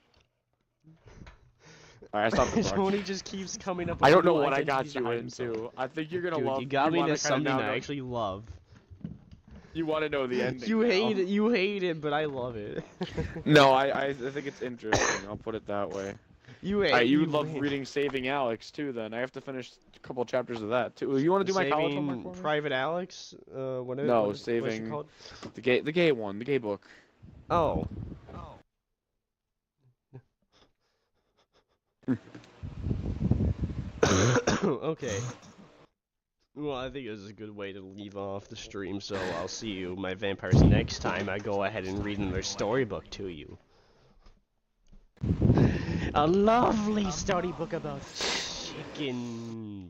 All right, stop the book. Tony just keeps coming up with I don't know new what I identities got you behind himself. into. I think you're gonna Dude, love. you got me wanna into kinda something now I know- actually love. You want to know the ending. You now. hate it, but I love it. No, I think it's interesting. I'll put it that way. You hate. Alright, you would love reading Saving Alex too. Then I have to finish a couple chapters of that too. You want to do my college homework for me? Private Alex? What is, No, what's it Saving- called? The gay one, the gay book. Oh. Okay. Well, I think this is a good way to leave off the stream, so I'll see you, my vampires, next time I go ahead and read another storybook to you. A lovely storybook about chicken